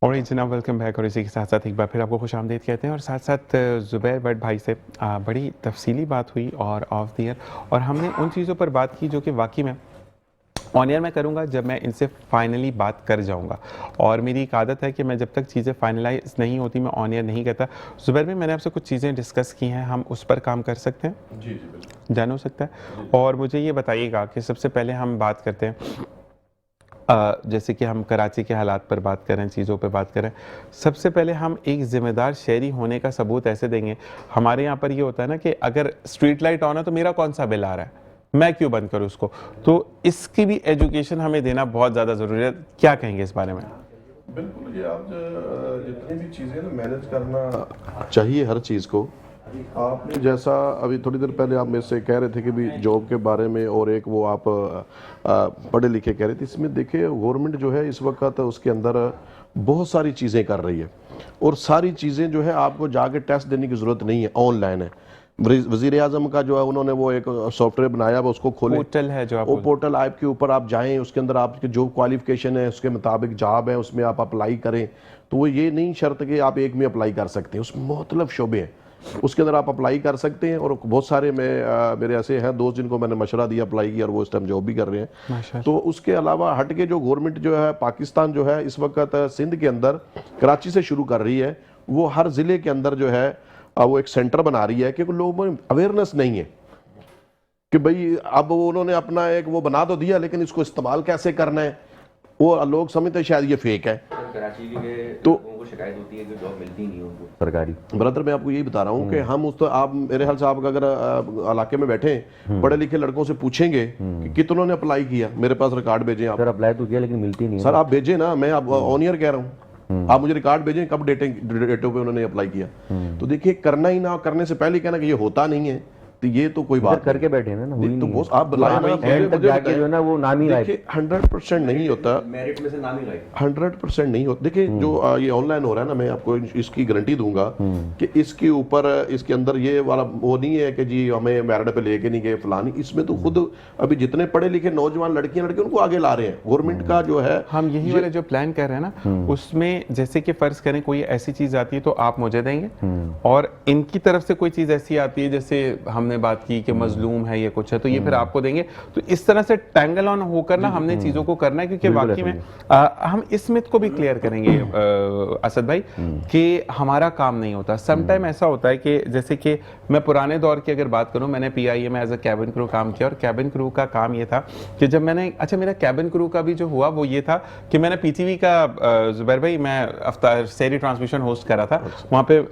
और जनाब welcome back. और इसी के साथ साथ एक बार फिर आपको खुशामदीद कहते हैं। और साथ साथ ज़ुबैर भट्ट भाई से बड़ी तफसीली बात हुई और ऑफ द ईयर, और हमने उन चीज़ों पर बात की जो कि वाकई में ऑन ईयर मैं करूँगा जब मैं इनसे फाइनली बात कर जाऊँगा। और मेरी एक आदत है कि मैं जब तक चीज़ें फाइनलाइज नहीं होती मैं ऑन ईयर नहीं कहता। ज़ुबैर भाई, मैंने आपसे कुछ चीज़ें डिस्कस की हैं, हम उस पर काम कर सकते हैं? जी जी बिल्कुल। जान हो सकता है। और मुझे ये बताइएगा कि सबसे पहले हम बात करते हैं जैसे कि हम कराची के हालात पर बात करें, चीज़ों पे बात करें। सबसे पहले हम एक ज़िम्मेदार शहरी होने का सबूत ऐसे देंगे। हमारे यहाँ पर ये होता है ना कि अगर स्ट्रीट लाइट ऑन है तो मेरा कौन सा बिल आ रहा है, मैं क्यों बंद करूँ उसको? तो इसकी भी एजुकेशन हमें देना बहुत ज़्यादा ज़रूरी है। क्या कहेंगे इस बारे में? बिल्कुल, ये आप जितनी भी चीज़ें ना मैनेज करना चाहिए हर चीज़ को। आपने जैसा अभी थोड़ी देर पहले आप मेरे से कह रहे थे कि भी जॉब के बारे में, और एक वो आप पढ़े लिखे कह रहे थे। इसमें देखिए गवर्नमेंट जो है इस वक्त उसके अंदर बहुत सारी चीज़ें कर रही है, और सारी चीज़ें जो है आपको जाके टेस्ट देने की ज़रूरत नहीं है, ऑनलाइन है। वज़ीर आज़म का जो है उन्होंने वो एक सॉफ्टवेयर बनाया है, उसको खोलें, पोर्टल है जो आप वो पोर्टल ऐप के ऊपर आप जाएं, उसके अंदर आपके जो क्वालिफिकेशन है उसके मुताबिक जॉब है उसमें आप अप्लाई करें। तो वो ये नहीं शर्त कि आप एक में अप्लाई कर सकते हैं, उसमें मुख्तलिफ शोबे हैं, उसके अंदर आप अप्लाई कर सकते हैं। और बहुत सारे मेरे ऐसे हैं दोस्त जिनको मैंने मशवरा दिया, अप्लाई किया, और वो इस टाइम जॉब भी कर रहे हैं। तो उसके अलावा हट के जो गवर्नमेंट जो है पाकिस्तान जो है इस वक्त सिंध के अंदर कराची से शुरू कर रही है, वो हर ज़िले के अंदर जो है वो एक सेंटर बना रही है, क्योंकि लोगों में अवेयरनेस नहीं है कि भाई अब वो उन्होंने अपना एक वो बना तो दिया, लेकिन इसको इस्तेमाल कैसे करना है वो लोग समझते हैं शायद ये फेक है। कराची के तो लोगों को शिकायत होती है कि जॉब मिलती नहीं है उनको सरकारी। ब्रदर मैं आपको यही बता रहा हूँ कि हम उस तो आप मेरे ख्याल से आप अगर इलाके में बैठे पढ़े लिखे लड़कों से पूछेंगे कि कितनों ने अप्लाई किया, मेरे पास रिकॉर्ड भेजें आप। सर अप्लाई तो किया लेकिन मिलती नहीं है। सर आप भेजें ना, मैं आप ऑन ईयर कह रहा हूँ, आप मुझे रिकॉर्ड भेजें कब डेटों पे उन्होंने अप्लाई किया। तो देखिए, करना ही ना, करने से पहले कहना कि ये होता नहीं है, तो ये तो कोई बात करके बैठे हैं ना, हुई तो नहीं बॉस आप बुलाए ना, एंड तक जाके जो है ना वो नाम ही लाए। देखिए 100% नहीं होता, मेरिट में से नाम ही लाए। 100% नहीं होता। देखिए जो ये ऑनलाइन हो रहा है ना, मैं आपको इसकी गारंटी दूंगा कि इसके ऊपर इसके अंदर ये वाला वो नहीं है कि जी हमें मेरिट पे लेके नहीं गए फलानी। इसमें तो खुद अभी जितने पढ़े लिखे नौजवान लड़कियां लड़के उनको आगे ला रहे हैं। गवर्नमेंट का जो है हम यही वाले जो प्लान कर रहे हैं ना, उसमें जैसे कि फर्ज करें कोई ऐसी चीज आती है तो आप मुझे देंगे, और इनकी तरफ से कोई चीज ऐसी आती है जैसे हमने बात की कि मजलूम है, ये कुछ है, तो ये फिर आपको देंगे। तो इस तरह से टैंगल ऑन होकर ना हमने चीजों को करना है, क्योंकि वाकई में हम इस मिथ को भी क्लियर करेंगे असद भाई कि हमारा काम नहीं होता। समटाइम ऐसा होता है कि जैसे कि मैं पुराने दौर की अगर बात करूं, मैंने पीआईए में एज अ कैबिन क्रू काम किया, और कैबिन क्रू का काम ये था कि जब मैंने मेरा कैबिन क्रू का भी जो हुआ वो ये था कि मैंने पीटीवी का जुबैर भाई मैं सेरी ट्रांसमिशन होस्ट करा था, वहाँ पे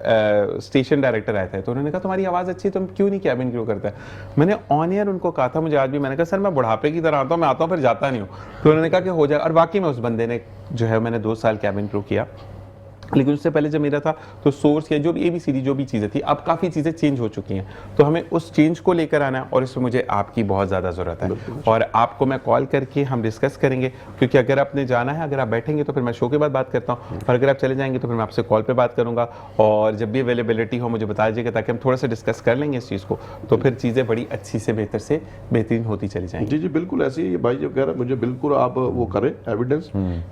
स्टेशन डायरेक्टर आए थे, तो उन्होंने कहा तुम्हारी आवाज़ अच्छी, तुम क्यों नहीं कैबिन क्रू करते? मैंने ऑन ईयर उनको कहा था, मुझे आज भी मैंने कहा सर मैं बुढ़ापे की तरह आता हूँ, मैं आता हूँ फिर जाता नहीं हूँ। तो उन्होंने कहा कि हो जाए, और वाकई में उस बंदे ने जो है, मैंने 2 साल कैबिन क्रू किया। लेकिन उससे पहले जब मेरा था तो सोर्स या जो भी ABCD जो भी चीज़ें थी, अब काफ़ी चीज़ें चेंज हो चुकी हैं, तो हमें उस चेंज को लेकर आना है, और इसमें मुझे आपकी बहुत ज़्यादा ज़रूरत है। और आपको मैं कॉल करके हम डिस्कस करेंगे, क्योंकि अगर आपने जाना है, अगर आप बैठेंगे तो फिर मैं शो के बाद बात करता हूँ, और अगर आप चले जाएंगे तो फिर मैं आपसे कॉल पर बात करूँगा। और जब भी अवेलेबिलिटी हो मुझे बता दीजिएगा, ताकि हम थोड़ा सा डिस्कस कर लेंगे इस चीज़ को, तो फिर चीज़ें बड़ी अच्छी से बेहतरीन होती चली जाएंगी। जी जी बिल्कुल ऐसे ही भाई जो कह रहा है, मुझे बिल्कुल आप वो करें एविडेंस।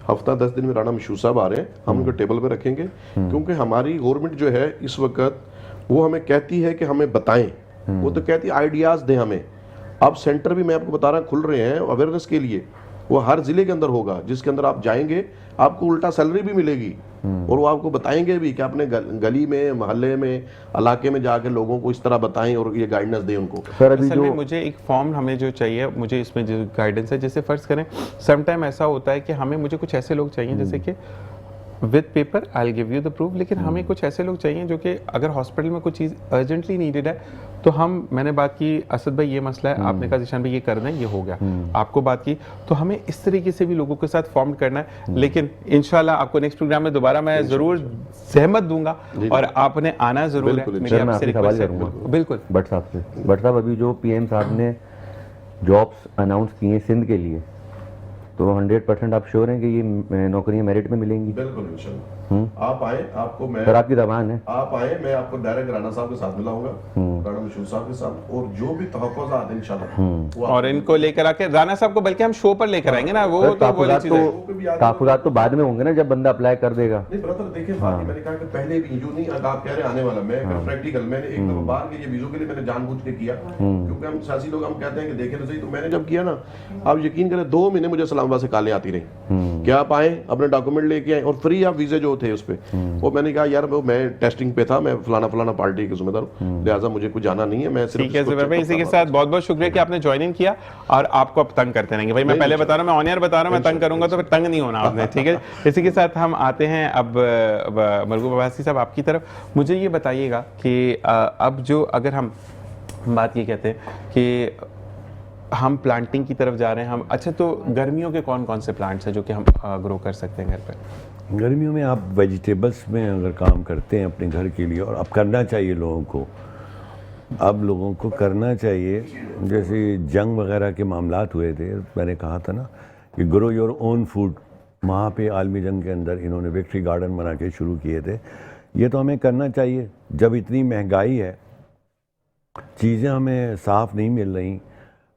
हफ्ता 10 दिन में राणा मशहूर साहब आ रहे हैं, हम उनको टेबल पे रखेंगे, क्योंकि हमारी गवर्नमेंट जो है इस वक्त वो हमें कहती है कि हमें बताएं, वो तो कहती है आइडियाज दें हमें। अब सेंटर भी मैं आपको बता रहा खुल रहे हैं अवेयरनेस के लिए, वो हर जिले के अंदर होगा, जिसके अंदर आप जाएंगे आपको उल्टा सैलरी भी मिलेगी, और वो आपको बताएंगे भी कि अपने गली में, मोहल्ले में, इलाके में जाकर लोगों को इस तरह बताएं और ये गाइडेंस दें उनको। सर अभी जो मुझे एक फॉर्म हमें जो चाहिए, मुझे इसमें जो गाइडेंस है, जैसे फर्ज करें समटाइम ऐसा होता है कि हमें मुझे कुछ ऐसे लोग चाहिए जैसे कि with paper I will give you the proof, लेकिन हमें कुछ ऐसे लोग चाहिए जो कि अगर हॉस्पिटल में कुछ चीज़ अर्जेंटली नीडेड है तो मैंने बात की असद भाई ये मसला है, आपने कहा जिशान भाई ये कर दें, ये हो गया, आपको बात की, तो हमें इस तरीके से भी लोगों के साथ फॉर्म करना है। लेकिन इंशाल्लाह आपको नेक्स्ट प्रोग्राम में दोबारा मैं जरूर सहमत दूंगा, और आपने आना जरूर है, मेरी आपसे रिक्वेस्ट है। बिल्कुल भट्ट साहब से, भट्ट साहब अभी जो PM साहब ने जॉब्स अनाउंस किए सिंध के लिए, तो 100% आप श्योर हैं कि ये नौकरियां मेरिट में मिलेंगी? बिल्कुल इंशाल्लाह। आप आए, आपको मैं सर आपकी दबान है। आप आए, मैं आपको डायरेक्ट राणा साहब के साथ मिलाऊंगा, राणा मशहूर साहब के साथ, और जो भी तहफ़्फ़ुज़ात हैं इंशाल्लाह और इनको लेकर आके राणा साहब को बल्कि हम शो पर लेकर आएंगे ना, वो तो बोली चीज़ है। तहफ़्फ़ुज़ात तो बाद में होंगे ना, जब बंदा अप्लाई कर देगा। नहीं ब्रदर देखिए बात मैंने कहा कि पहले भी यूं नहीं, आप कह रहे हैं आने वाला, मैं प्रैक्टिकल मैंने एक दफा बाहर के ये वीज़ों के लिए मैंने जानबूझ के किया, क्योंकि हम सियासी लोग हम कहते हैं कि देखें तो सही, तो मैंने जब किया ना, आप यकीन करें 2 महीने मुझे इस्लामाबाद से कॉलें आती रही कि आप आए, अपने डॉक्यूमेंट लेके आए, और फ्री आप वीज़े जो थे उस पर, वो मैंने कहा यार वो मैं टेस्टिंग पे था, मैं फलाना पार्टी के जिम्मेदार हूँ, लिहाजा मुझे कुछ जाना नहीं है, मैं सिर्फ ठीक है ज़ुबैर भाई, इसी के साथ बहुत बहुत शुक्रिया कि आपने ज्वाइन इन किया, और आपको अब तंग करते रहेंगे भाई, मैं पहले बता रहा हूँ, मैं ऑन एयर बता रहा हूँ, मैं तंग करूंगा तो फिर तंग नहीं होना आपने, ठीक है। इसी के साथ हम आते हैं अब मरगूब अब्बासी साहब आपकी तरफ। मुझे ये बताइएगा कि अब जो अगर हम बात ये कहते हैं कि हम प्लांटिंग की तरफ जा रहे हैं हम, अच्छा तो गर्मियों के कौन कौन से प्लांट्स हैं जो कि हम ग्रो कर सकते हैं घर पर? गर्मियों में आप वेजिटेबल्स में अगर काम करते हैं अपने घर के लिए, और अब करना चाहिए लोगों को, अब लोगों को करना चाहिए, जैसे जंग वगैरह के मामलात हुए थे, मैंने कहा था ना कि ग्रो योर ओन फूड, वहाँ पे आलमी जंग के अंदर इन्होंने विक्ट्री गार्डन बना के शुरू किए थे। ये तो हमें करना चाहिए, जब इतनी महंगाई है, चीज़ें हमें साफ़ नहीं मिल रही,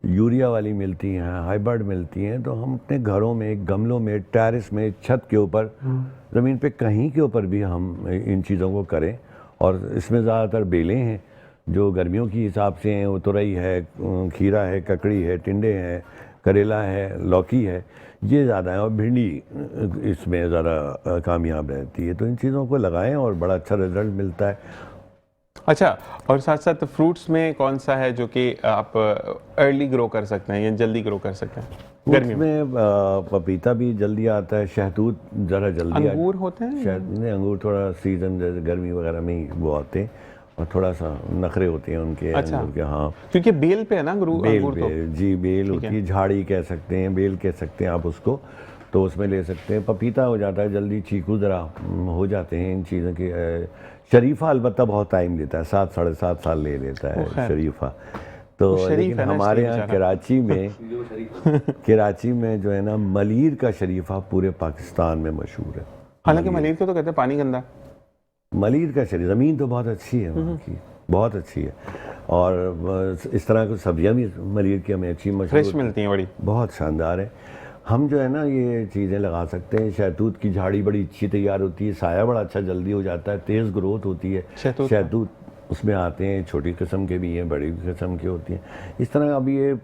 यूरिया वाली मिलती हैं, हाइब्रिड मिलती हैं, तो हम अपने घरों में, गमलों में, टेरेस में, छत के ऊपर, ज़मीन पे कहीं के ऊपर भी हम इन चीज़ों को करें। और इसमें ज़्यादातर बेलें हैं जो गर्मियों की हिसाब से हैं, तुरई है, खीरा है, ककड़ी है, टिंडे हैं, करेला है, लौकी है, ये ज़्यादा है, और भिंडी इसमें ज़्यादा कामयाब रहती है। तो इन चीज़ों को लगाएं और बड़ा अच्छा रिजल्ट मिलता है। अच्छा, और साथ साथ फ्रूट्स में कौन सा है जो कि आप अर्ली ग्रो कर सकते हैं या जल्दी ग्रो कर सकते हैं? गर्मी में पपीता भी जल्दी आता है, शहतूत ज़रा जल्दी, अंगूर होते हैं? नहीं, अंगूर थोड़ा सीजन जैसे गर्मी वगैरह में ही वो आते हैं, और थोड़ा सा नखरे होते हैं उनके। अच्छा, अंगूर के, हाँ, क्योंकि बेल पे है ना अंगूर बेल तो। जी, बेल होती है, झाड़ी कह सकते हैं, बेल कह सकते हैं आप उसको, तो उसमें ले सकते हैं। पपीता हो जाता है जल्दी, चीकू ज़रा हो जाते हैं इन चीज़ों के। शरीफा अलबत्ता बहुत टाइम लेता है, 7 साढ़े 7 साल ले लेता है शरीफा। तो लेकिन हमारे यहाँ कराची में जो है ना, मलीर का शरीफा पूरे पाकिस्तान में मशहूर है। हालांकि मलीर को तो कहते हैं पानी गंदा। मलीर का शरीर, ज़मीन तो बहुत अच्छी है वहाँ की, बहुत अच्छी है, और इस तरह की सब्जियाँ भी मलीर की हमें अच्छी फ्रेश मिलती हैं, बड़ी बहुत शानदार है। हम जो है ना ये चीज़ें लगा सकते हैं। शहतूत की झाड़ी बड़ी अच्छी तैयार होती है, साया बड़ा अच्छा जल्दी हो जाता है, तेज़ ग्रोथ होती है शहतूत। उसमें आते हैं छोटी किस्म के भी हैं, बड़ी किस्म के होती हैं। इस तरह अब ये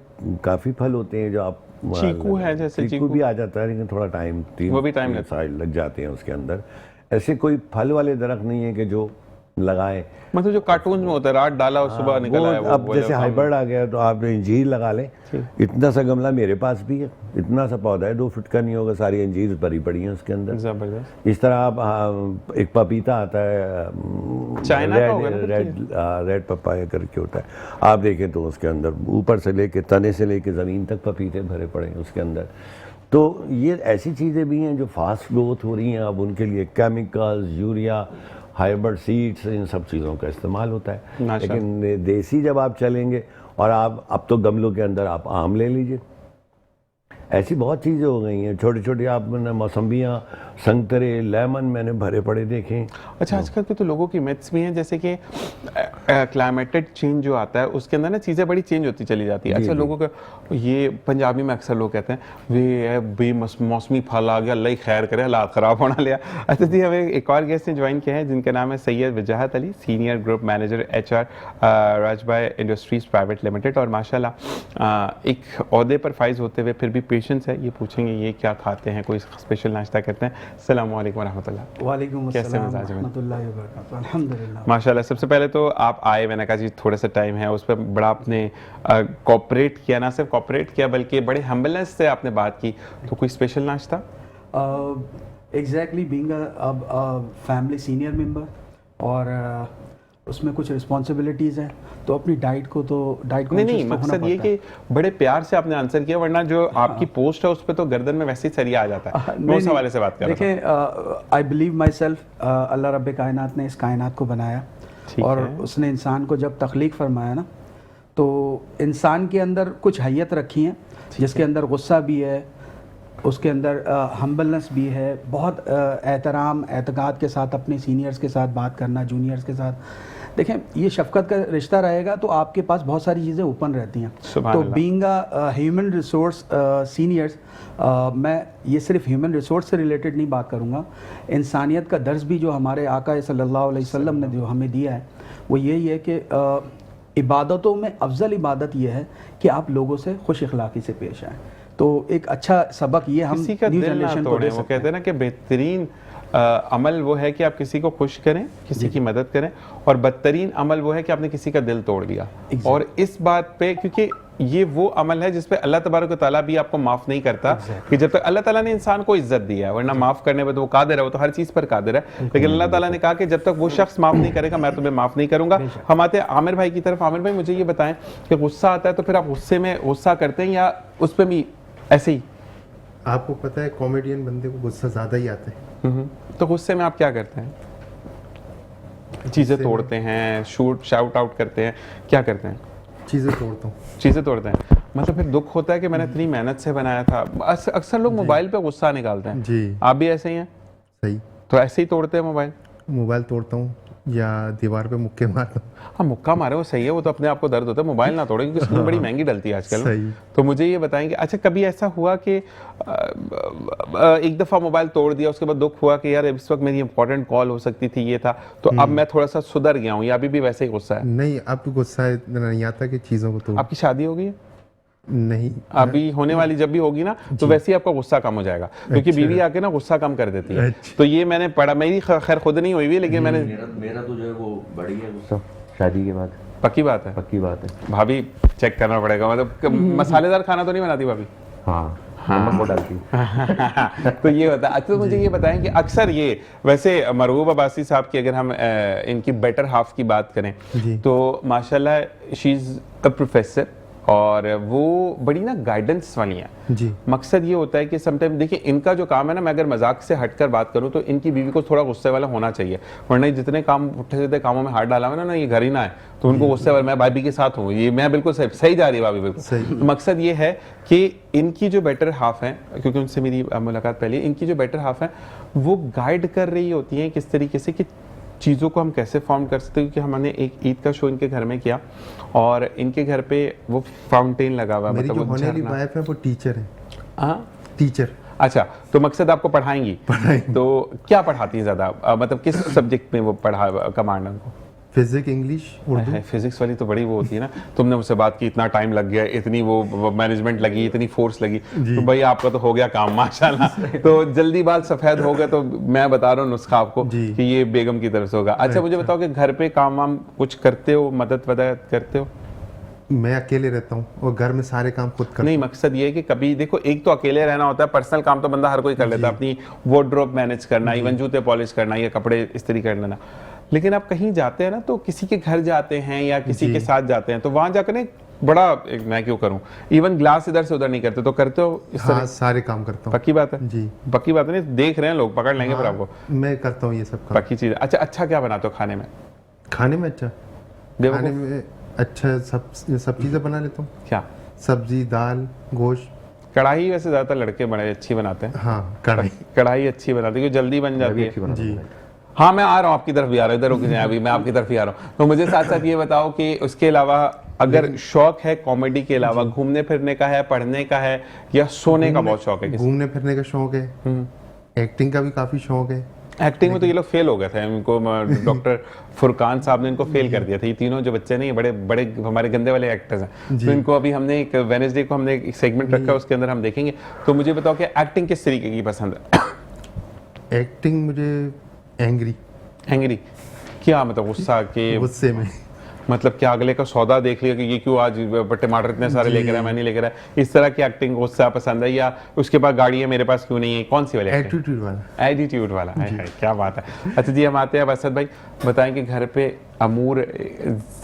काफ़ी फल होते हैं जो आप, चीकू है, जैसे चीकू भी आ जाता है, लेकिन थोड़ा टाइम, 3 साल लग जाते हैं उसके अंदर। ऐसे कोई फल वाले दरख्त नहीं है कि जो लगाएं, मतलब जो कार्टून में होता है, रात डाला और सुबह निकल आया। अब जैसे हाइब्रिड आ गया तो आप अंजीर लगा लें। इतना सा गमला मेरे पास भी है, इतना सा पौधा है, 2 फुट का नहीं होगा, सारी अंजीर भरी पड़ी हैं उसके अंदर। जबरदस्त। इस तरह आप एक पपीता आता है, रेड पपाया करके होता है, आप देखें तो उसके अंदर ऊपर से लेके तने से लेके ज़मीन तक पपीते भरे पड़े हैं उसके अंदर। तो ये ऐसी चीज़ें भी हैं जो फास्ट ग्रोथ हो रही हैं। अब उनके लिए केमिकल्स, यूरिया, हाइब्रिड सीड्स, इन सब चीज़ों का इस्तेमाल होता है। लेकिन देसी जब आप चलेंगे, और आप अब तो गमलों के अंदर आप आम ले लीजिए, ऐसी बहुत चीज़ें हो गई हैं। छोटी छोटी आपने मौसम्बियाँ, संतरे, लेमन मैंने भरे पड़े देखे। अच्छा, आजकल पे तो लोगों की मिथ्स भी हैं, जैसे कि क्लाइमेटेड चेंज जो आता है उसके अंदर ना चीज़ें बड़ी चेंज होती चली जाती है। अच्छा, लोगों का ये पंजाबी में अक्सर लोग कहते हैं वे बेमौसमी फल आ गया, अल्लाह ही खैर करे, हालात ख़राब होना लिया। अच्छा जी, हमें एक और गेस्ट ने ज्वाइन किया है जिनका नाम है Syed Wajahat Ali, senior group manager HR Rajbai industries private limited, और माशाल्लाह एक ओहदे पर फाइज होते हुए फिर भी पेशेंस है। ये पूछेंगे ये क्या खाते हैं, कोई स्पेशल नाश्ता करते हैं। अस्सलाम वालेकुम रहमतुल्लाह। वालेकुम कैसे अस्सलाम मिजाज में? रहमतुल्लाहि व बरकातहू। अल्हम्दुलिल्लाह माशाल्लाह। सबसे पहले तो आप आए, मैंने कहा जी थोड़ा सा टाइम है, उस पर बड़ा आपने कोऑपरेट किया, ना सिर्फ कोऑपरेट किया बल्कि बड़े हम्बलनेस से आपने बात की। तो कोई स्पेशल नाश्ता? Exactly being a family senior member, और उसमें कुछ रिस्पॉन्सिबिलिटीज़ हैं, तो अपनी डाइट को नहीं, मकसद ये कि बड़े प्यार से आपने आंसर किया, वरना जो आपकी पोस्ट है उस पर तो गर्दन में वैसे ही सरिया आ जाता है। मैं उस हवाले से बात कर रहा था। देखिए, आई बिलीव माई सेल्फ, अल्लाह रब्बे कायनात ने इस कायनात को बनाया, और उसने इंसान को जब तख्लीक फरमाया ना, तो इंसान के अंदर कुछ हैयत रखी है, जिसके अंदर गुस्सा भी है, उसके अंदर हम्बलनेस भी है, बहुत एहतराम एतकाद के साथ अपने सीनियर्स के साथ बात करना, जूनियर्स के साथ। देखें, ये शफकत का रिश्ता रहेगा तो आपके पास बहुत सारी चीज़ें ओपन रहती हैं। तो being a human resource seniors, मैं ये सिर्फ ह्यूमन रिसोर्स से रिलेटेड नहीं बात करूँगा, इंसानियत का दर्स भी जो हमारे आका सल्लल्लाहु अलैहि वसल्लम ने जो हमें दिया है वो यही है कि इबादतों में अफजल इबादत ये है कि आप लोगों से खुश अखलाक़ी से पेश आएँ। तो एक अच्छा सबक ये हम किसी का न्यू दिल ना जनरेशन को तोड़ें। दे वो सकते कहते हैं ना कि बेहतरीन अमल वो है कि आप किसी को खुश करें, किसी की मदद करें, और बदतरीन अमल वो है कि आपने किसी का दिल तोड़ दिया। और इस बात पे, क्योंकि ये वो अमल है जिस पे अल्लाह तबारक व तआला भी आपको माफ़ नहीं करता कि जब तक अल्लाह ताला ने इंसान को इज्जत दी है, वरना माफ़ करने पर तो वो कादिर है, वो तो हर चीज़ पर कादिर है। लेकिन अल्लाह ताला ने कहा कि जब तक वो शख्स माफ़ नहीं करेगा मैं तुम्हें माफ़ नहीं करूँगा। हम आते हैं आमिर भाई की तरफ। आमिर भाई, मुझे ये बताएं कि गुस्सा आता है तो फिर आप गुस्से में गुस्सा करते हैं या उस पर भी ऐसे ही? आपको पता है कॉमेडियन बंदे को गुस्सा ज़्यादा ही आता है। तो गुस्से में आप क्या करते हैं? चीज़ें तोड़ते हैं, शाउट आउट करते हैं, क्या करते हैं? चीज़ें तोड़ता हूँ। चीज़ें तोड़ते हैं, मतलब फिर दुख होता है कि मैंने इतनी मेहनत से बनाया था। अक्सर लोग मोबाइल पे गुस्सा निकालते हैं। जी, आप भी ऐसे ही हैं? सही। तो ऐसे ही तोड़ते हैं मोबाइल? मोबाइल तोड़ता हूँ या दीवार पे मुक्के मारता हूँ। हाँ, मुक्का मारे वो सही है, वो तो अपने आप को दर्द होता है। मोबाइल ना तोड़े क्योंकि स्क्रीन बड़ी महंगी डलती है आजकल। सही। तो मुझे ये बताएंगे, अच्छा कभी ऐसा हुआ कि एक दफ़ा मोबाइल तोड़ दिया, उसके बाद दुख हुआ कि यार इस वक्त मेरी इंपॉर्टेंट कॉल हो सकती थी, ये था, तो अब मैं थोड़ा सा सुधर गया हूँ, या अभी भी वैसे ही गुस्सा है? नहीं, अब गुस्सा इतना नहीं आता कि चीज़ों को तोड़। आपकी शादी हो गई है? नहीं, अभी होने वाली जब भी होगी ना तो वैसे ही आपका गुस्सा कम हो जाएगा, क्योंकि बीवी आके ना गुस्सा कम कर देती है। तो ये मैंने पढ़ा, मेरी खैर खुद नहीं हुई हुई, लेकिन मैंने, मेरा तो जो है वो बढ़ गया गुस्सा शादी के बाद। पक्की बात है? पक्की बात है। भाभी चेक करना पड़ेगा, मतलब मसालेदार खाना तो नहीं बनाती भाभी? हाँ, नमक वो डालती। तो ये होता है। अच्छा, तो मुझे ये बताएं कि अक्सर ये, वैसे मरगूब अब्बासी साहब की अगर हम इनकी बेटर हाफ की बात करें तो माशाल्लाह शी इज़ अ प्रोफेसर, और वो बड़ी ना गाइडेंस वाली हैं जी। मकसद ये होता है कि समटाइम देखिए, इनका जो काम है ना, मैं अगर मजाक से हटकर बात करूं तो इनकी बीवी को थोड़ा गुस्से वाला होना चाहिए, वरना जितने काम उठे सीधे कामों में हाथ डाला हुआ ना ये घर ही ना है, तो उनको गुस्से वाला, मैं भाभी के साथ हूँ, ये मैं बिल्कुल सही जा रही है भाभी बिल्कुल। तो मकसद ये है कि इनकी जो बेटर हाफ है, क्योंकि उनसे मेरी मुलाकात पहले, इनकी जो बेटर हाफ है वो गाइड कर रही होती है किस तरीके से कि चीज़ों को हम कैसे फॉर्म कर सकते हैं। क्योंकि हमने एक ईद का शो इनके घर में किया और इनके घर पे वो फाउंटेन लगा हुआ, मेरी मतलब जो वो होने वाली झरना। वाइफ है वो टीचर है। हाँ, टीचर। अच्छा, तो मकसद आपको पढ़ाएंगी? तो क्या पढ़ाती हैं ज़्यादा, मतलब किस सब्जेक्ट में वो पढ़ा कमांड उनको? Physics, English, Urdu. फिजिक्स वाली तो बड़ी वो होती है ना। तुमने मुझसे बात की, इतना टाइम लग गया, इतनी वो मैनेजमेंट लगी, इतनी फोर्स लगी, तो भाई आपका तो हो गया काम माशाल्लाह। तो जल्दी बाल सफ़ेद हो गए, तो मैं बता रहा हूँ नुस्खा आपको कि ये बेगम की तरफ से होगा। अच्छा, मुझे बताओ कि घर पे काम वाम कुछ करते हो, मदद करते हो? मैं अकेले रहता हूँ और घर में सारे काम खुद करता हूँ। नहीं, मकसद ये है कि कभी देखो, एक तो अकेले रहना होता है, पर्सनल काम तो बंदा हर कोई कर लेता है, अपनी वार्डरोब मैनेज करना, इवन जूते पॉलिश करना या कपड़े इस्त्री कर लेना। लेकिन आप कहीं जाते हैं ना, तो किसी के घर जाते हैं या किसी के साथ जाते हैं, तो वहां जाकर बड़ा मैं क्यों करूं, इवन ग्लास इधर से उधर नहीं करते, तो करते हो इस तरह? हाँ, सारे काम करता हूँ। पक्की बात है? जी, पक्की बात है। नहीं देख रहे हैं लोग, पकड़ लेंगे फिर आपको। मैं करता हूँ ये सब काम। पक्की चीज। अच्छा क्या बनाते हो खाने में? खाने में अच्छा, खाने में अच्छा सब चीज़ें बना लेता हूँ। क्या? सब्जी, दाल, गोश्त। कढ़ाई वैसे ज्यादातर लड़के बड़े अच्छी बनाते हैं। हाँ, कढ़ाई अच्छी बनाते हैं, जल्दी बन जाती है। जी। हाँ, मैं आ रहा हूँ आपकी तरफ भी आ रहा हूँ, इधर रुक जाए, अभी मैं आपकी तरफ ही आ रहा हूँ। तो मुझे साथ साथ ये बताओ कि उसके अलावा अगर शौक है कॉमेडी के अलावा, घूमने फिरने का है, पढ़ने का है, या सोने का बहुत शौक है? घूमने फिरने का शौक है, एक्टिंग का भी काफ़ी शौक है। एक्टिंग में तो ये लोग फेल हो गए थे, इनको डॉक्टर फुरकान साहब ने इनको फेल कर दिया था। ये तीनों जो बच्चे नहीं, बड़े बड़े हमारे गंदे वाले एक्टर्स हैं, तो इनको अभी हमने एक वेडनेसडे को हमने एक सेगमेंट रखा है, उसके अंदर हम देखेंगे। तो मुझे बताओ कि एक्टिंग किस तरीके की पसंद है? एक्टिंग मुझे एंग्री क्या मतलब गुस्सा के? गुस्से में, मतलब क्या अगले का सौदा देख लिया कि ये क्यों आज टमाटर इतने सारे लेकर आया, मैं नहीं लेकर आया, इस तरह की एक्टिंग गुस्सा पसंद है? या उसके पास गाड़ी है, मेरे पास क्यों नहीं है, कौन सी वाली? एटीट्यूड वाला। क्या बात है। अच्छा जी, हम आते हैं अब असद भाई, बताएं कि घर पे अमूर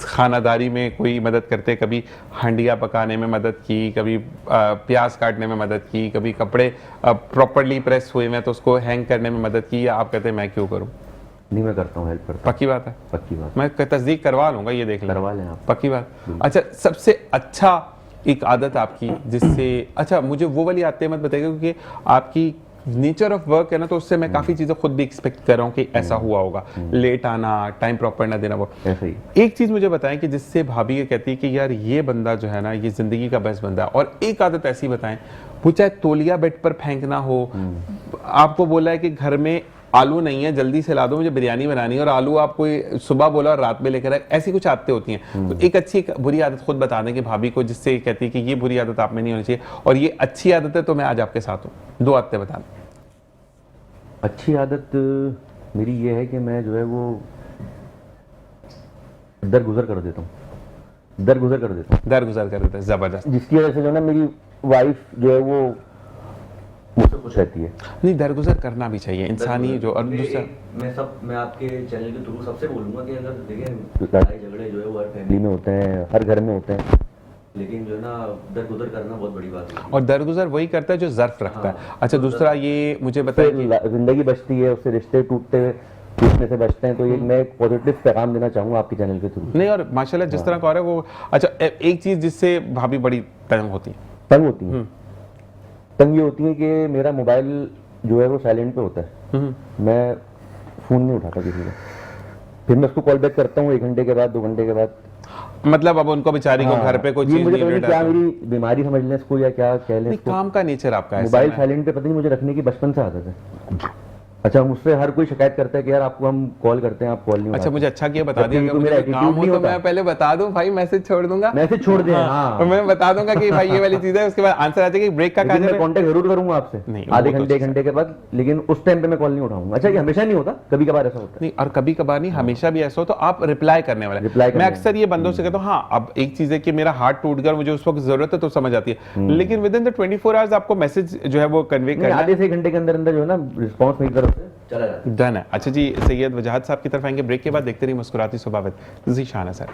खानादारी में कोई मदद करते? कभी हंडिया पकाने में मदद की, कभी प्याज काटने में मदद की, कभी कपड़े प्रॉपरली प्रेस हुए में तो उसको हैंग करने में मदद की, या आप कहते हैं मैं क्यों करूँ? नहीं, मैं करता हूँ, हेल्प करता हूँ। पक्की बात है? पक्की बात। मैं तस्दीक करवा लूंगा, ये देख लें। करवा लें आप। पक्की बात। अच्छा, सबसे अच्छा एक आदत आपकी जिससे, अच्छा मुझे वो वाली आदतें मत बताइएगा क्योंकि आपकी नेचर ऑफ वर्क है ना, तो उससे मैं काफ़ी चीज़ें खुद भी एक्सपेक्ट कर रहा हूँ कि ऐसा हुआ होगा, लेट आना, टाइम प्रॉपर ना देना। वो ऐसे ही एक चीज़ मुझे बताएं कि जिससे भाभी ये कहती है कि यार ये बंदा जो है ना ये ज़िंदगी का बेस्ट बंदा है, और एक आदत ऐसी बताएं, वो चाहे तौलिया बेड पर फेंकना हो, आपको बोला है कि घर में आलू नहीं है जल्दी से ला दो, मुझे बिरयानी बनानी है, और आलू आप कोई सुबह बोला और रात में लेकर आए, ऐसी कुछ आदतें होती हैं। तो एक अच्छी एक बुरी आदत खुद बता दें कि भाभी को, जिससे कहती है कि ये बुरी आदत आप में नहीं होनी चाहिए और ये अच्छी आदत है तो मैं आज आपके साथ हूँ। 2 आदतें बता दें। अच्छी आदत मेरी ये है कि मैं जो है वो दरगुजर कर देता हूँ, दरगुजर कर देता हूँ, दरगुजर कर देते हैं, जबरदस्त। जिसकी वजह से जो है ना मेरी वाइफ जो है वो मुझसे खुश रहती है। नहीं, दरगुजर करना भी चाहिए इंसानी जो, और दूसरा मैं आपके चैनल के थ्रू सबसे बोलूँगा कि अगर देखिए लड़ाई झगड़े जो है वो हर फैमिली में होते हैं, हर घर में होते हैं, लेकिन जो है ना दरगुजर करना बहुत बड़ी बात है। और दरगुजर वही करता है जो ज़र्फ रखता है। अच्छा दूसरा ये मुझे बताइए कि जिंदगी बचती है, उससे रिश्ते टूटने से बचते हैं। तो ये मैं एक पॉजिटिव पैगाम देना चाहूँगा आपके चैनल के थ्रू। नहीं, और माशाल्लाह जिस तरह का हो रहा है वो। अच्छा एक चीज़ जिससे भाभी बड़ी तंग होती है, तंग होती है, तंग ये होती है कि मेरा मोबाइल जो है वो साइलेंट पे होता है, मैं फ़ोन नहीं उठाता किसी का, फिर मैं उसको कॉल बैक करता हूँ 1 घंटे के बाद, 2 घंटे के बाद। मतलब अब उनको बेचारी को घर पे कोई ये चीज़ मुझे नहीं पता नहीं मिल क्या रहा। मेरी बीमारी समझ लें इसको या क्या कह लें नहीं, इसको। काम का नेचर आपका ऐसा मोबाइल है। साइलेंट पे पता नहीं मुझे रखने की बचपन से आदत है। अच्छा मुझसे हर कोई शिकायत करता है कि यार आपको हम कॉल करते हैं, आप कॉल नहीं अच्छा उठाते। मुझे अच्छा किया बता दिया, जबकि कि तो मुझे मेरा कोई काम attitude हो नहीं तो होता। मैं पहले बता दूं भाई, मैसेज छोड़ दूंगा, मैसेज छोड़ दें, हाँ। और मैं बता दूंगा कि भाई ये वाली चीज़ है, उसके बाद आंसर आ जाएगा कि ब्रेक का लेकिन मैं काज है। कांटेक्ट जरूर करूंगा आपसे नहीं, आधे वो तो घंटे 1 घंटे के बाद, लेकिन उस टाइम पे मैं कॉल नहीं उठाऊंगा। अच्छा ये हमेशा नहीं होता, कभी कभार ऐसा होता है। नहीं, और कभी कभार नहीं, हमेशा भी ऐसा हो तो आप रिप्लाई करने वाले। Reply करने मैं अक्सर ये बंदों से कहता हूँ, हाँ अब एक चीज़ है कि मेरा हार्ट टूट गया, मुझे उस वक्त जरूरत है तो समझ आती है, लेकिन विद इन द 24 आवर्स आपको मैसेज जो है वो कन्वे नहीं, करना आधे से 1 घंटे के अंदर अंदर जो है ना रिस्पॉन्स मेरी तरफ से चला जाता है। डन है। अच्छा जी, सैयद वजाहत साहब की तरफ आएंगे ब्रेक के बाद, देखते रहिए मुस्कुराती सुबह ज़ीशान है सर।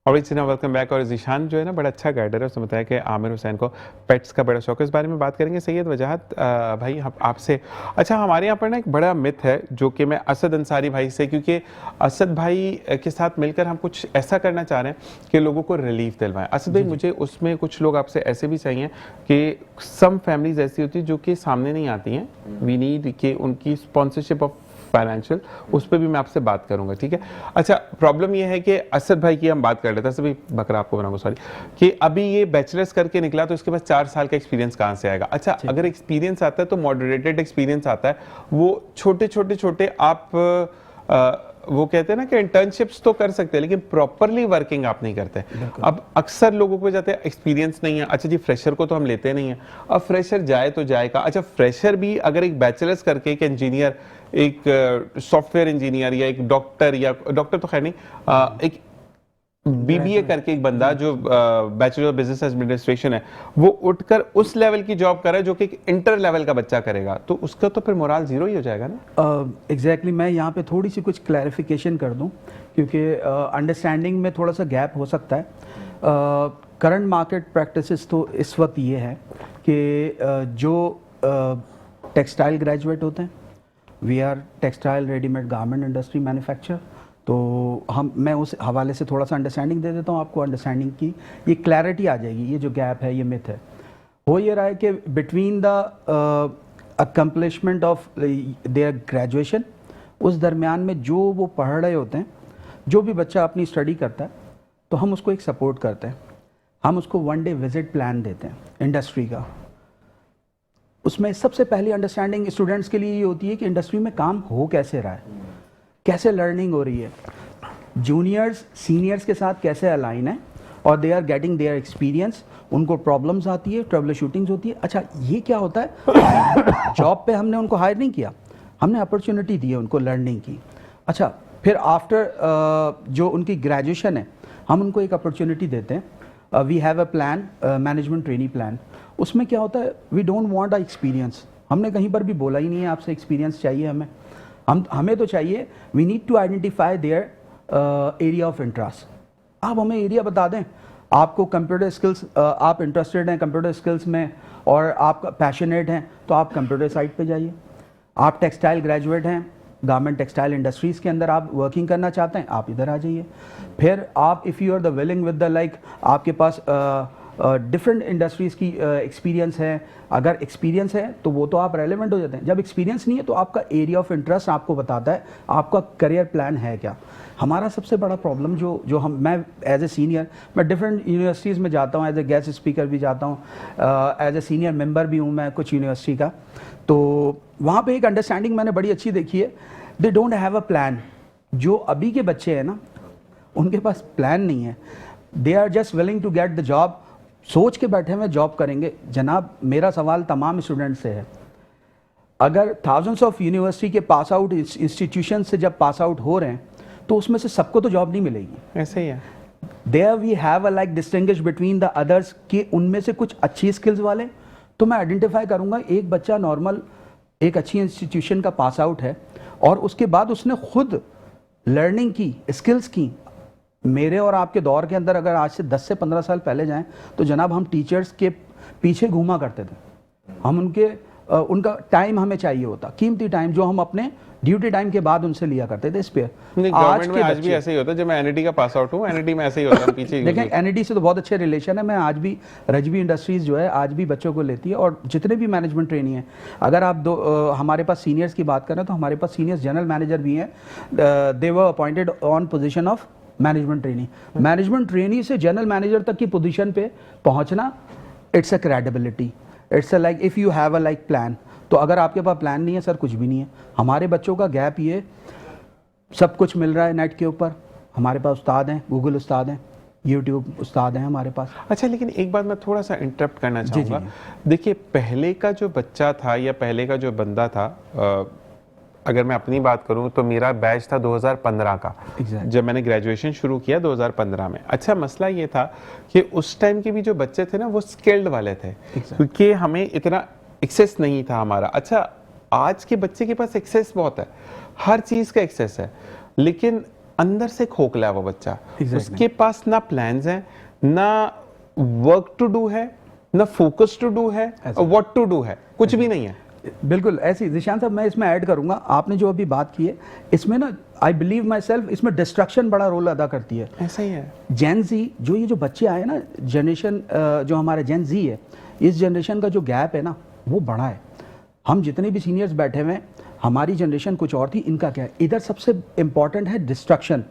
और वेलकम बैक। और ज़ीशान जो है ना बड़ा अच्छा गाइडर है, उसने बताया कि आमिर हुसैन को पेट्स का बड़ा शौक है, इस बारे में बात करेंगे सैयद वजाहत भाई आपसे। अच्छा हमारे यहाँ पर ना एक बड़ा मिथ है जो कि मैं असद अंसारी भाई से, क्योंकि असद भाई के साथ मिलकर हम कुछ ऐसा करना चाह रहे हैं कि लोगों को रिलीफ दिलवाएं। असद भाई मुझे उसमें कुछ लोग आपसे ऐसे भी चाहिए कि सम फैमिलीज ऐसी होती है जो कि सामने नहीं आती हैं, वी नीड कि उनकी स्पॉन्सरशिप ऑफ फाइनेंशियल, उस पर भी मैं आपसे बात करूंगा, ठीक है। अच्छा प्रॉब्लम ये है कि असद भाई की हम बात कर लेते हैं, सभी बकरा आपको बनाऊंगा सॉरी, कि अभी ये बैचलर्स करके निकला तो इसके बाद 4 साल का एक्सपीरियंस कहाँ से आएगा। अच्छा अगर एक्सपीरियंस आता है तो मॉडरेटेड एक्सपीरियंस आता है, वो छोटे आप वो कहते हैं ना कि इंटर्नशिप्स तो कर सकते हैं लेकिन प्रॉपरली वर्किंग आप नहीं करते। अब अक्सर लोगों को जाते हैं एक्सपीरियंस नहीं है, अच्छा जी फ्रेशर को तो हम लेते नहीं है, अब फ्रेशर जाए तो जाएगा। अच्छा फ्रेशर भी अगर एक बैचलर्स करके एक इंजीनियर, एक सॉफ्टवेयर इंजीनियर या एक डॉक्टर, या डॉक्टर तो खैर नहीं, एक बीबीए करके एक बंदा जो बैचलर ऑफ बिजनेस एडमिनिस्ट्रेशन है, वो उठकर उस लेवल की जॉब करे जो कि एक इंटर लेवल का बच्चा करेगा, तो उसका तो फिर मोराल जीरो ही हो जाएगा ना। एग्जैक्टली मैं यहाँ पे थोड़ी सी कुछ क्लैरिफिकेशन कर दूँ, क्योंकि अंडरस्टैंडिंग में थोड़ा सा गैप हो सकता है। करंट मार्केट प्रैक्टिसेस तो इस वक्त ये है कि जो टेक्सटाइल ग्रेजुएट होते हैं, we are textile readymade garment industry manufacture, तो मैं उस हवाले से थोड़ा सा अंडरस्टैंडिंग दे देता हूँ आपको, अंडरस्टैंडिंग की ये क्लैरिटी आ जाएगी। ये जो गैप है, ये मिथ है, हो ये रहा है कि between the accomplishment of their graduation, उस दरमियान में जो वो पढ़ रहे होते हैं, जो भी बच्चा अपनी स्टडी करता है, तो हम उसको एक सपोर्ट करते हैं, हम उसको 1 डे विजिट प्लान देते हैं इंडस्ट्री का। उसमें सबसे पहली अंडरस्टैंडिंग स्टूडेंट्स के लिए ये होती है कि इंडस्ट्री में काम हो कैसे रहा है, कैसे लर्निंग हो रही है, जूनियर्स सीनियर्स के साथ कैसे अलाइन है, और they are getting their experience, उनको प्रॉब्लम्स आती है, ट्रबल शूटिंग्स होती है। अच्छा ये क्या होता है, जॉब पे हमने उनको हायर नहीं किया, हमने अपॉर्चुनिटी दी है उनको लर्निंग की। अच्छा फिर आफ्टर जो उनकी ग्रेजुएशन है, हम उनको एक अपॉर्चुनिटी देते हैं, we have a plan, management training plan. उसमें क्या होता है, we don't want a experience, हमने कहीं पर भी बोला ही नहीं है आपसे एक्सपीरियंस चाहिए हमें तो चाहिए, we need to identify their area of interest. आप हमें एरिया बता दें, आपको कंप्यूटर स्किल्स, आप इंटरेस्टेड हैं कंप्यूटर स्किल्स में और आप पैशनेट हैं, तो आप कंप्यूटर साइट पे जाइए। आप टेक्सटाइल ग्रेजुएट हैं, गारमेंट टेक्सटाइल इंडस्ट्रीज़ के अंदर आप वर्किंग करना चाहते हैं, आप इधर आ जाइए। फिर आप if you are the willing with the like आपके पास डिफरेंट इंडस्ट्रीज़ की एक्सपीरियंस है, अगर एक्सपीरियंस है तो वो तो आप रेलेवेंट हो जाते हैं। जब एक्सपीरियंस नहीं है तो आपका एरिया ऑफ इंटरेस्ट आपको बताता है आपका करियर प्लान है क्या। हमारा सबसे बड़ा प्रॉब्लम जो मैं एज ए सीनियर मैं डिफरेंट यूनिवर्सिटीज़ में जाता हूँ, एज ए गेस्ट स्पीकर भी जाता हूँ, एज ए सीनियर मेंबर भी हूँ मैं कुछ यूनिवर्सिटी का, तो वहाँ पे एक अंडरस्टैंडिंग मैंने बड़ी अच्छी देखी है, they don't have a plan. जो अभी के बच्चे हैं ना उनके पास प्लान नहीं है, they are just willing to get the job, सोच के बैठे हुए जॉब करेंगे। जनाब मेरा सवाल तमाम स्टूडेंट से है, अगर थाउजेंड्स ऑफ यूनिवर्सिटी के पास आउट इंस्टीट्यूशन से जब पास आउट हो रहे हैं तो उसमें से सबको तो जॉब नहीं मिलेगी। ऐसे ही है। There we have a like distinguish between the others कि उनमें से कुछ अच्छी स्किल्स वाले तो मैं आइडेंटिफाई करूंगा। एक बच्चा नॉर्मल एक अच्छी इंस्टीट्यूशन का पास आउट है और उसके बाद उसने खुद लर्निंग की, स्किल्स की। मेरे और आपके दौर के अंदर अगर आज से 10 से 15 साल पहले जाएं तो जनाब हम टीचर्स के पीछे घूमा करते थे, हम उनका टाइम हमें चाहिए होता, कीमती टाइम जो हम अपने ड्यूटी टाइम के बाद उनसे लिया करते थे स्पेयर। आज में आज भी ऐसे ही होता है। जब मैं एनईटी का पास आउट हूँ, एनईटी में ऐसे ही होता है, पीछे देखें एनईटी से तो बहुत अच्छे रिलेशन है। मैं आज भी रजबी इंडस्ट्रीज जो है आज भी बच्चों को लेती है और जितने भी मैनेजमेंट ट्रेनी है, अगर आप हमारे पास सीनियर्स की बात करें तो हमारे पास सीनियर्स जनरल मैनेजर भी हैं, they were appointed on position of management trainee. Management trainee से जनरल मैनेजर तक की पोजीशन पे पहुंचना, it's a credibility, it's a like if you have a like plan. तो अगर आपके पास प्लान नहीं है सर, कुछ भी नहीं है। हमारे बच्चों का गैप ये सब कुछ मिल रहा है नेट के ऊपर, हमारे पास उस्ताद हैं, गूगल उस्ताद हैं, यूट्यूब उस्ताद हैं हमारे पास। अच्छा, लेकिन एक बात मैं थोड़ा सा इंटरप्ट करना चाहूँगा। देखिए पहले का जो बच्चा था या पहले का जो बंदा था, अगर मैं अपनी बात करूं तो मेरा बैच था 2015 का। जब मैंने ग्रेजुएशन शुरू किया 2015 में। अच्छा, मसला ये था कि उस टाइम के भी जो बच्चे थे ना वो स्किल्ड वाले थे, क्योंकि हमें इतना एक्सेस नहीं था हमारा। अच्छा, आज के बच्चे के पास एक्सेस बहुत है, हर चीज़ का एक्सेस है, लेकिन अंदर से खोखला है वो बच्चा। उसके पास ना प्लान्स हैं, ना वर्क टू डू है, ना फोकस टू डू है, व्हाट टू डू है, कुछ भी नहीं है। बिल्कुल ऐसी जिशान साहब, मैं इसमें ऐड करूंगा, आपने जो अभी बात की है इसमें ना आई बिलीव माई सेल्फ इसमें डिस्ट्रक्शन बड़ा रोल अदा करती है। ऐसा ही है। जेन जी जो ये जो बच्चे आए ना, जनरेशन जो हमारे जेन जी है, इस जनरेशन का जो गैप है ना वो बड़ा है। हम जितने भी सीनियर्स बैठे हुए हैं, हमारी जनरेशन कुछ और थी, इनका क्या है। इधर सबसे इंपॉर्टेंट है destruction.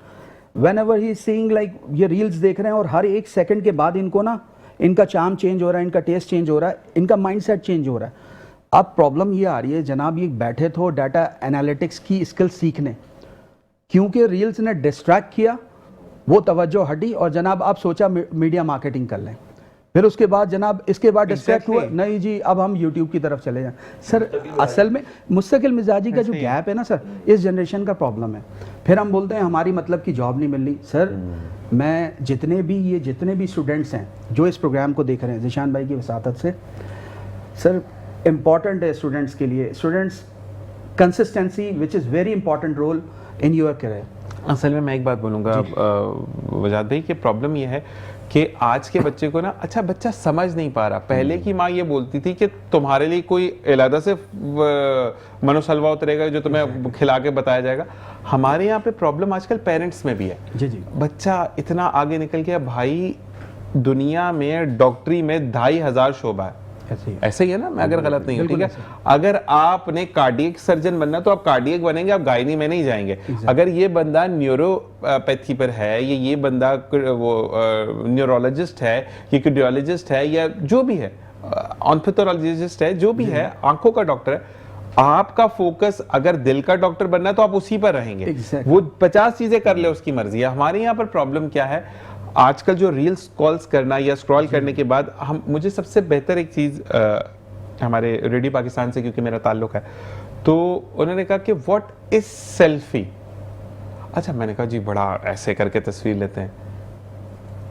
When ever he seeing like ये रील्स देख रहे हैं और हर एक सेकंड के बाद इनको ना इनका चार्म चेंज हो रहा है, इनका टेस्ट चेंज हो रहा है, इनका माइंडसेट चेंज हो रहा है। अब प्रॉब्लम ये आ रही है जनाब, ये बैठे थे डाटा एनालिटिक्स की स्किल सीखने, क्योंकि रील्स ने डिस्ट्रैक्ट किया, वो तवज्जो हटी और जनाब आप सोचा मीडिया मार्केटिंग कर लें। फिर उसके बाद जनाब इसके बाद डिस्ट्रैक्ट हुआ, नहीं जी अब हम यूट्यूब की तरफ चले जाएं। सर असल में मुस्तकिल मिजाजी का जो गैप है ना सर, इस जनरेशन का प्रॉब्लम है। फिर हम बोलते हैं हमारी मतलब की जॉब नहीं मिल रही। सर मैं जितने भी स्टूडेंट्स हैं जो इस प्रोग्राम को देख रहे हैं ज़ीशान भाई की वसातत से, सर इम्पॉर्टेंट है स्टूडेंट्स के लिए, students consistency which is very important role in your career. असल में मैं एक बात बोलूँगा वजाद भाई कि प्रॉब्लम ये है कि आज के बच्चे को ना, अच्छा बच्चा समझ नहीं पा रहा। पहले की माँ ये बोलती थी कि तुम्हारे लिए कोई इलादा से मनोसलवा उतरेगा जो तुम्हें खिला के बताया जाएगा। हमारे यहाँ पे प्रॉब्लम आजकल पेरेंट्स में भी है। जी बच्चा इतना आगे निकल गया भाई, दुनिया में डॉक्टरी में 2500 शोबा है। ऐसे ही है ना, मैं अगर गलत नहीं हूँ, ठीक है। अगर आपने कार्डियक सर्जन बनना तो आप कार्डियक बनेंगे, आप गायनी में नहीं जाएंगे। अगर ये बंदा न्यूरोपैथी पर है, ये बंदा वो न्यूरोलॉजिस्ट है, ये कार्डियोलॉजिस्ट है, या जो भी है, ऑर्थोलॉजिस्ट है, जो भी है, आंखों का डॉक्टर है, आपका फोकस अगर दिल का डॉक्टर बनना है तो आप उसी पर रहेंगे। वो 50 चीजें कर ले, उसकी मर्जी है। हमारे यहाँ पर प्रॉब्लम क्या है, आजकल जो रील्स कॉल्स करना या स्क्रॉल करने के बाद मुझे सबसे बेहतर एक चीज़ हमारे रेडियो पाकिस्तान से, क्योंकि मेरा ताल्लुक है, तो उन्होंने कहा कि व्हाट इज सेल्फी। अच्छा, मैंने कहा जी बड़ा ऐसे करके तस्वीर लेते हैं,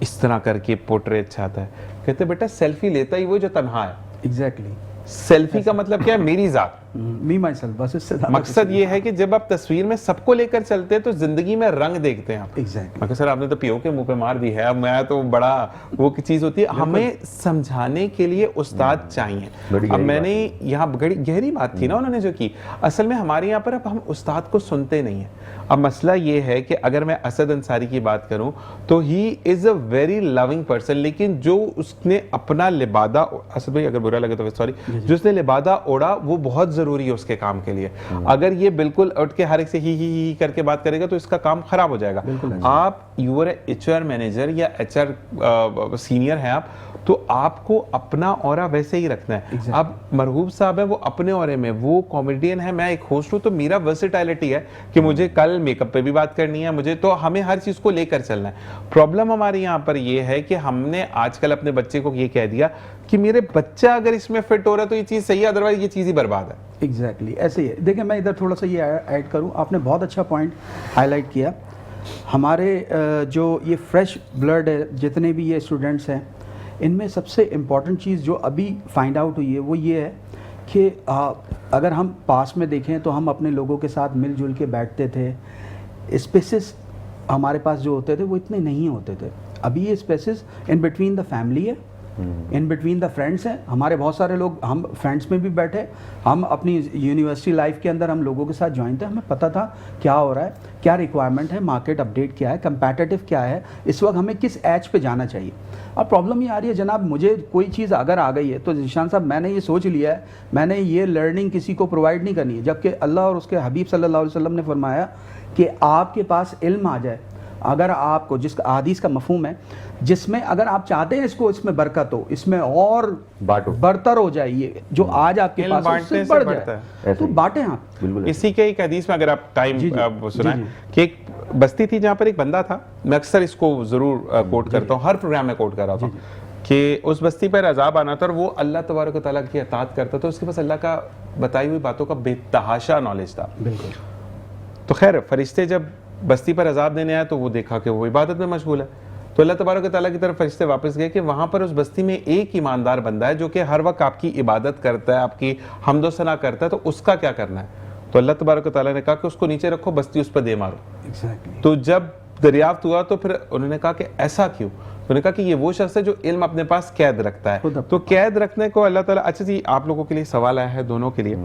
इस तरह करके पोर्ट्रेट अच्छा आता है। कहते बेटा सेल्फी लेता ही वो जो तन्हा है। एग्जैक्टली सेल्फी का मतलब क्या है? मेरी जात। मी माई सेल्फ, बस इससे ज़्यादा मकसद ये है कि जब आप तस्वीर में सबको लेकर चलते हैं तो जिंदगी में रंग देखते हैं आप। एग्जैक्टली। मैं कहा, सर आपने तो पीओ के मुंह पे मार दी है, अब मैं तो बड़ा वो की चीज होती है। हमें समझाने के लिए उस्ताद चाहिए। अब मैंने यहाँ गहरी बात थी ना उन्होंने जो की, असल में हमारे यहाँ पर अब हम उस्ताद को सुनते नहीं है। अब मसला ये है कि अगर मैं असद अंसारी की बात करूं तो he is a very loving person, लेकिन जो उसने अपना लिबादा, असद भाई अगर बुरा लगे तो सॉरी, जो उसने लिबादा ओढ़ा वो बहुत जरूरी है उसके काम के लिए। अगर ये बिल्कुल उठ के हर एक से ही करके बात करेगा तो इसका काम खराब हो जाएगा। आप यू आर एचआर मैनेजर या एचआर सीनियर हैं आप, तो आपको अपना ऑरा वैसे ही रखना है। अब मरहूब साहब है, वो अपने ऑरे में, वो कॉमेडियन है, मैं एक होस्ट हूं, तो मेरा वर्सेटाइलिटी है कि मुझे कल मेकअप पे भी बात करनी है मुझे, तो हमें हर चीज को लेकर चलना है। प्रॉब्लम हमारे यहाँ पर ये है कि हमने आजकल अपने बच्चे को ये कह दिया कि मेरे बच्चा अगर इसमें फिट हो रहा है तो ये चीज सही है, अदरवाइज ये चीज ही बर्बाद है। एग्जैक्टली ऐसे ही है। देखिए मैं इधर थोड़ा सा ये ऐड करूं, आपने बहुत अच्छा पॉइंट हाईलाइट किया। हमारे जो ये फ्रेश ब्लड है, जितने भी ये स्टूडेंट्स हैं, इनमें सबसे इम्पॉर्टेंट चीज़ जो अभी फाइंड आउट हुई है वो ये है कि अगर हम पास में देखें तो हम अपने लोगों के साथ मिलजुल के बैठते थे। स्पेसेस हमारे पास जो होते थे वो इतने नहीं होते थे। अभी ये spaces in between the family है, इन बिटवीन द फ्रेंड्स हैं। हमारे बहुत सारे लोग, हम फ्रेंड्स में भी बैठे, हम अपनी यूनिवर्सिटी लाइफ के अंदर हम लोगों के साथ ज्वाइन थे, हमें पता था क्या हो रहा है, क्या रिक्वायरमेंट है, मार्केट अपडेट क्या है, कंपैटिटिव क्या है, इस वक्त हमें किस एज पे जाना चाहिए। अब प्रॉब्लम ये आ रही है जनाब, मुझे कोई चीज़ अगर आ गई है तो ज़ीशान साहब मैंने ये सोच लिया है, मैंने ये लर्निंग किसी को प्रोवाइड नहीं करनी है, जबकि अल्लाह और उसके हबीब सल्लल्लाहु अलैहि वसल्लम ने फरमाया कि आपके पास इल्म आ जाए, अगर आपको, जिसका हदीस का मफहूम है, जिसमें अगर आप चाहते हैं इसको, इसमें बरकत हो, इसमें और बरतर हो जाए, ये जो आज आपके पास है, उससे बढ़ जाए, तो बांटें आप। इसी के एक हदीस में अगर आप टाइम सुनाएं कि एक बस्ती थी जहां पर एक बंदा था, मैं अक्सर इसको जरूर कोट करता हूँ, हर प्रोग्राम में कोट कर रहा था कि उस बस्ती पर अजाब आना था और वो अल्लाह तबारक व तआला की अताअत करता था, उसके पास अल्लाह का बताई हुई बातों का बेतहाशा नॉलेज था। बिल्कुल। तो खैर फरिश्ते जब बस्ती पर अजाब देने आया तो वो देखा कि वो इबादत में मशगूल है, तो अल्लाह तबारक व तआला की तरफ फरिश्ते वापस गए कि वहां पर उस बस्ती में एक ईमानदार बंदा है जो कि हर वक्त आपकी इबादत करता है, आपकी हम्दो सना करता है, तो उसका क्या करना है। तो अल्लाह तबारक व तआला ने कहा कि उसको नीचे रखो, बस्ती उस पर दे मारो। Exactly. तो जब दरियाफ्त हुआ तो फिर उन्होंने कहा कि ऐसा क्यों, तो उन्होंने कहा कि ये वो शख्स है जो इल्म अपने पास कैद रखता है। तो कैद रखने को अल्लाह ताला, अच्छा जी आप लोगों के लिए सवाल आया है दोनों के लिए,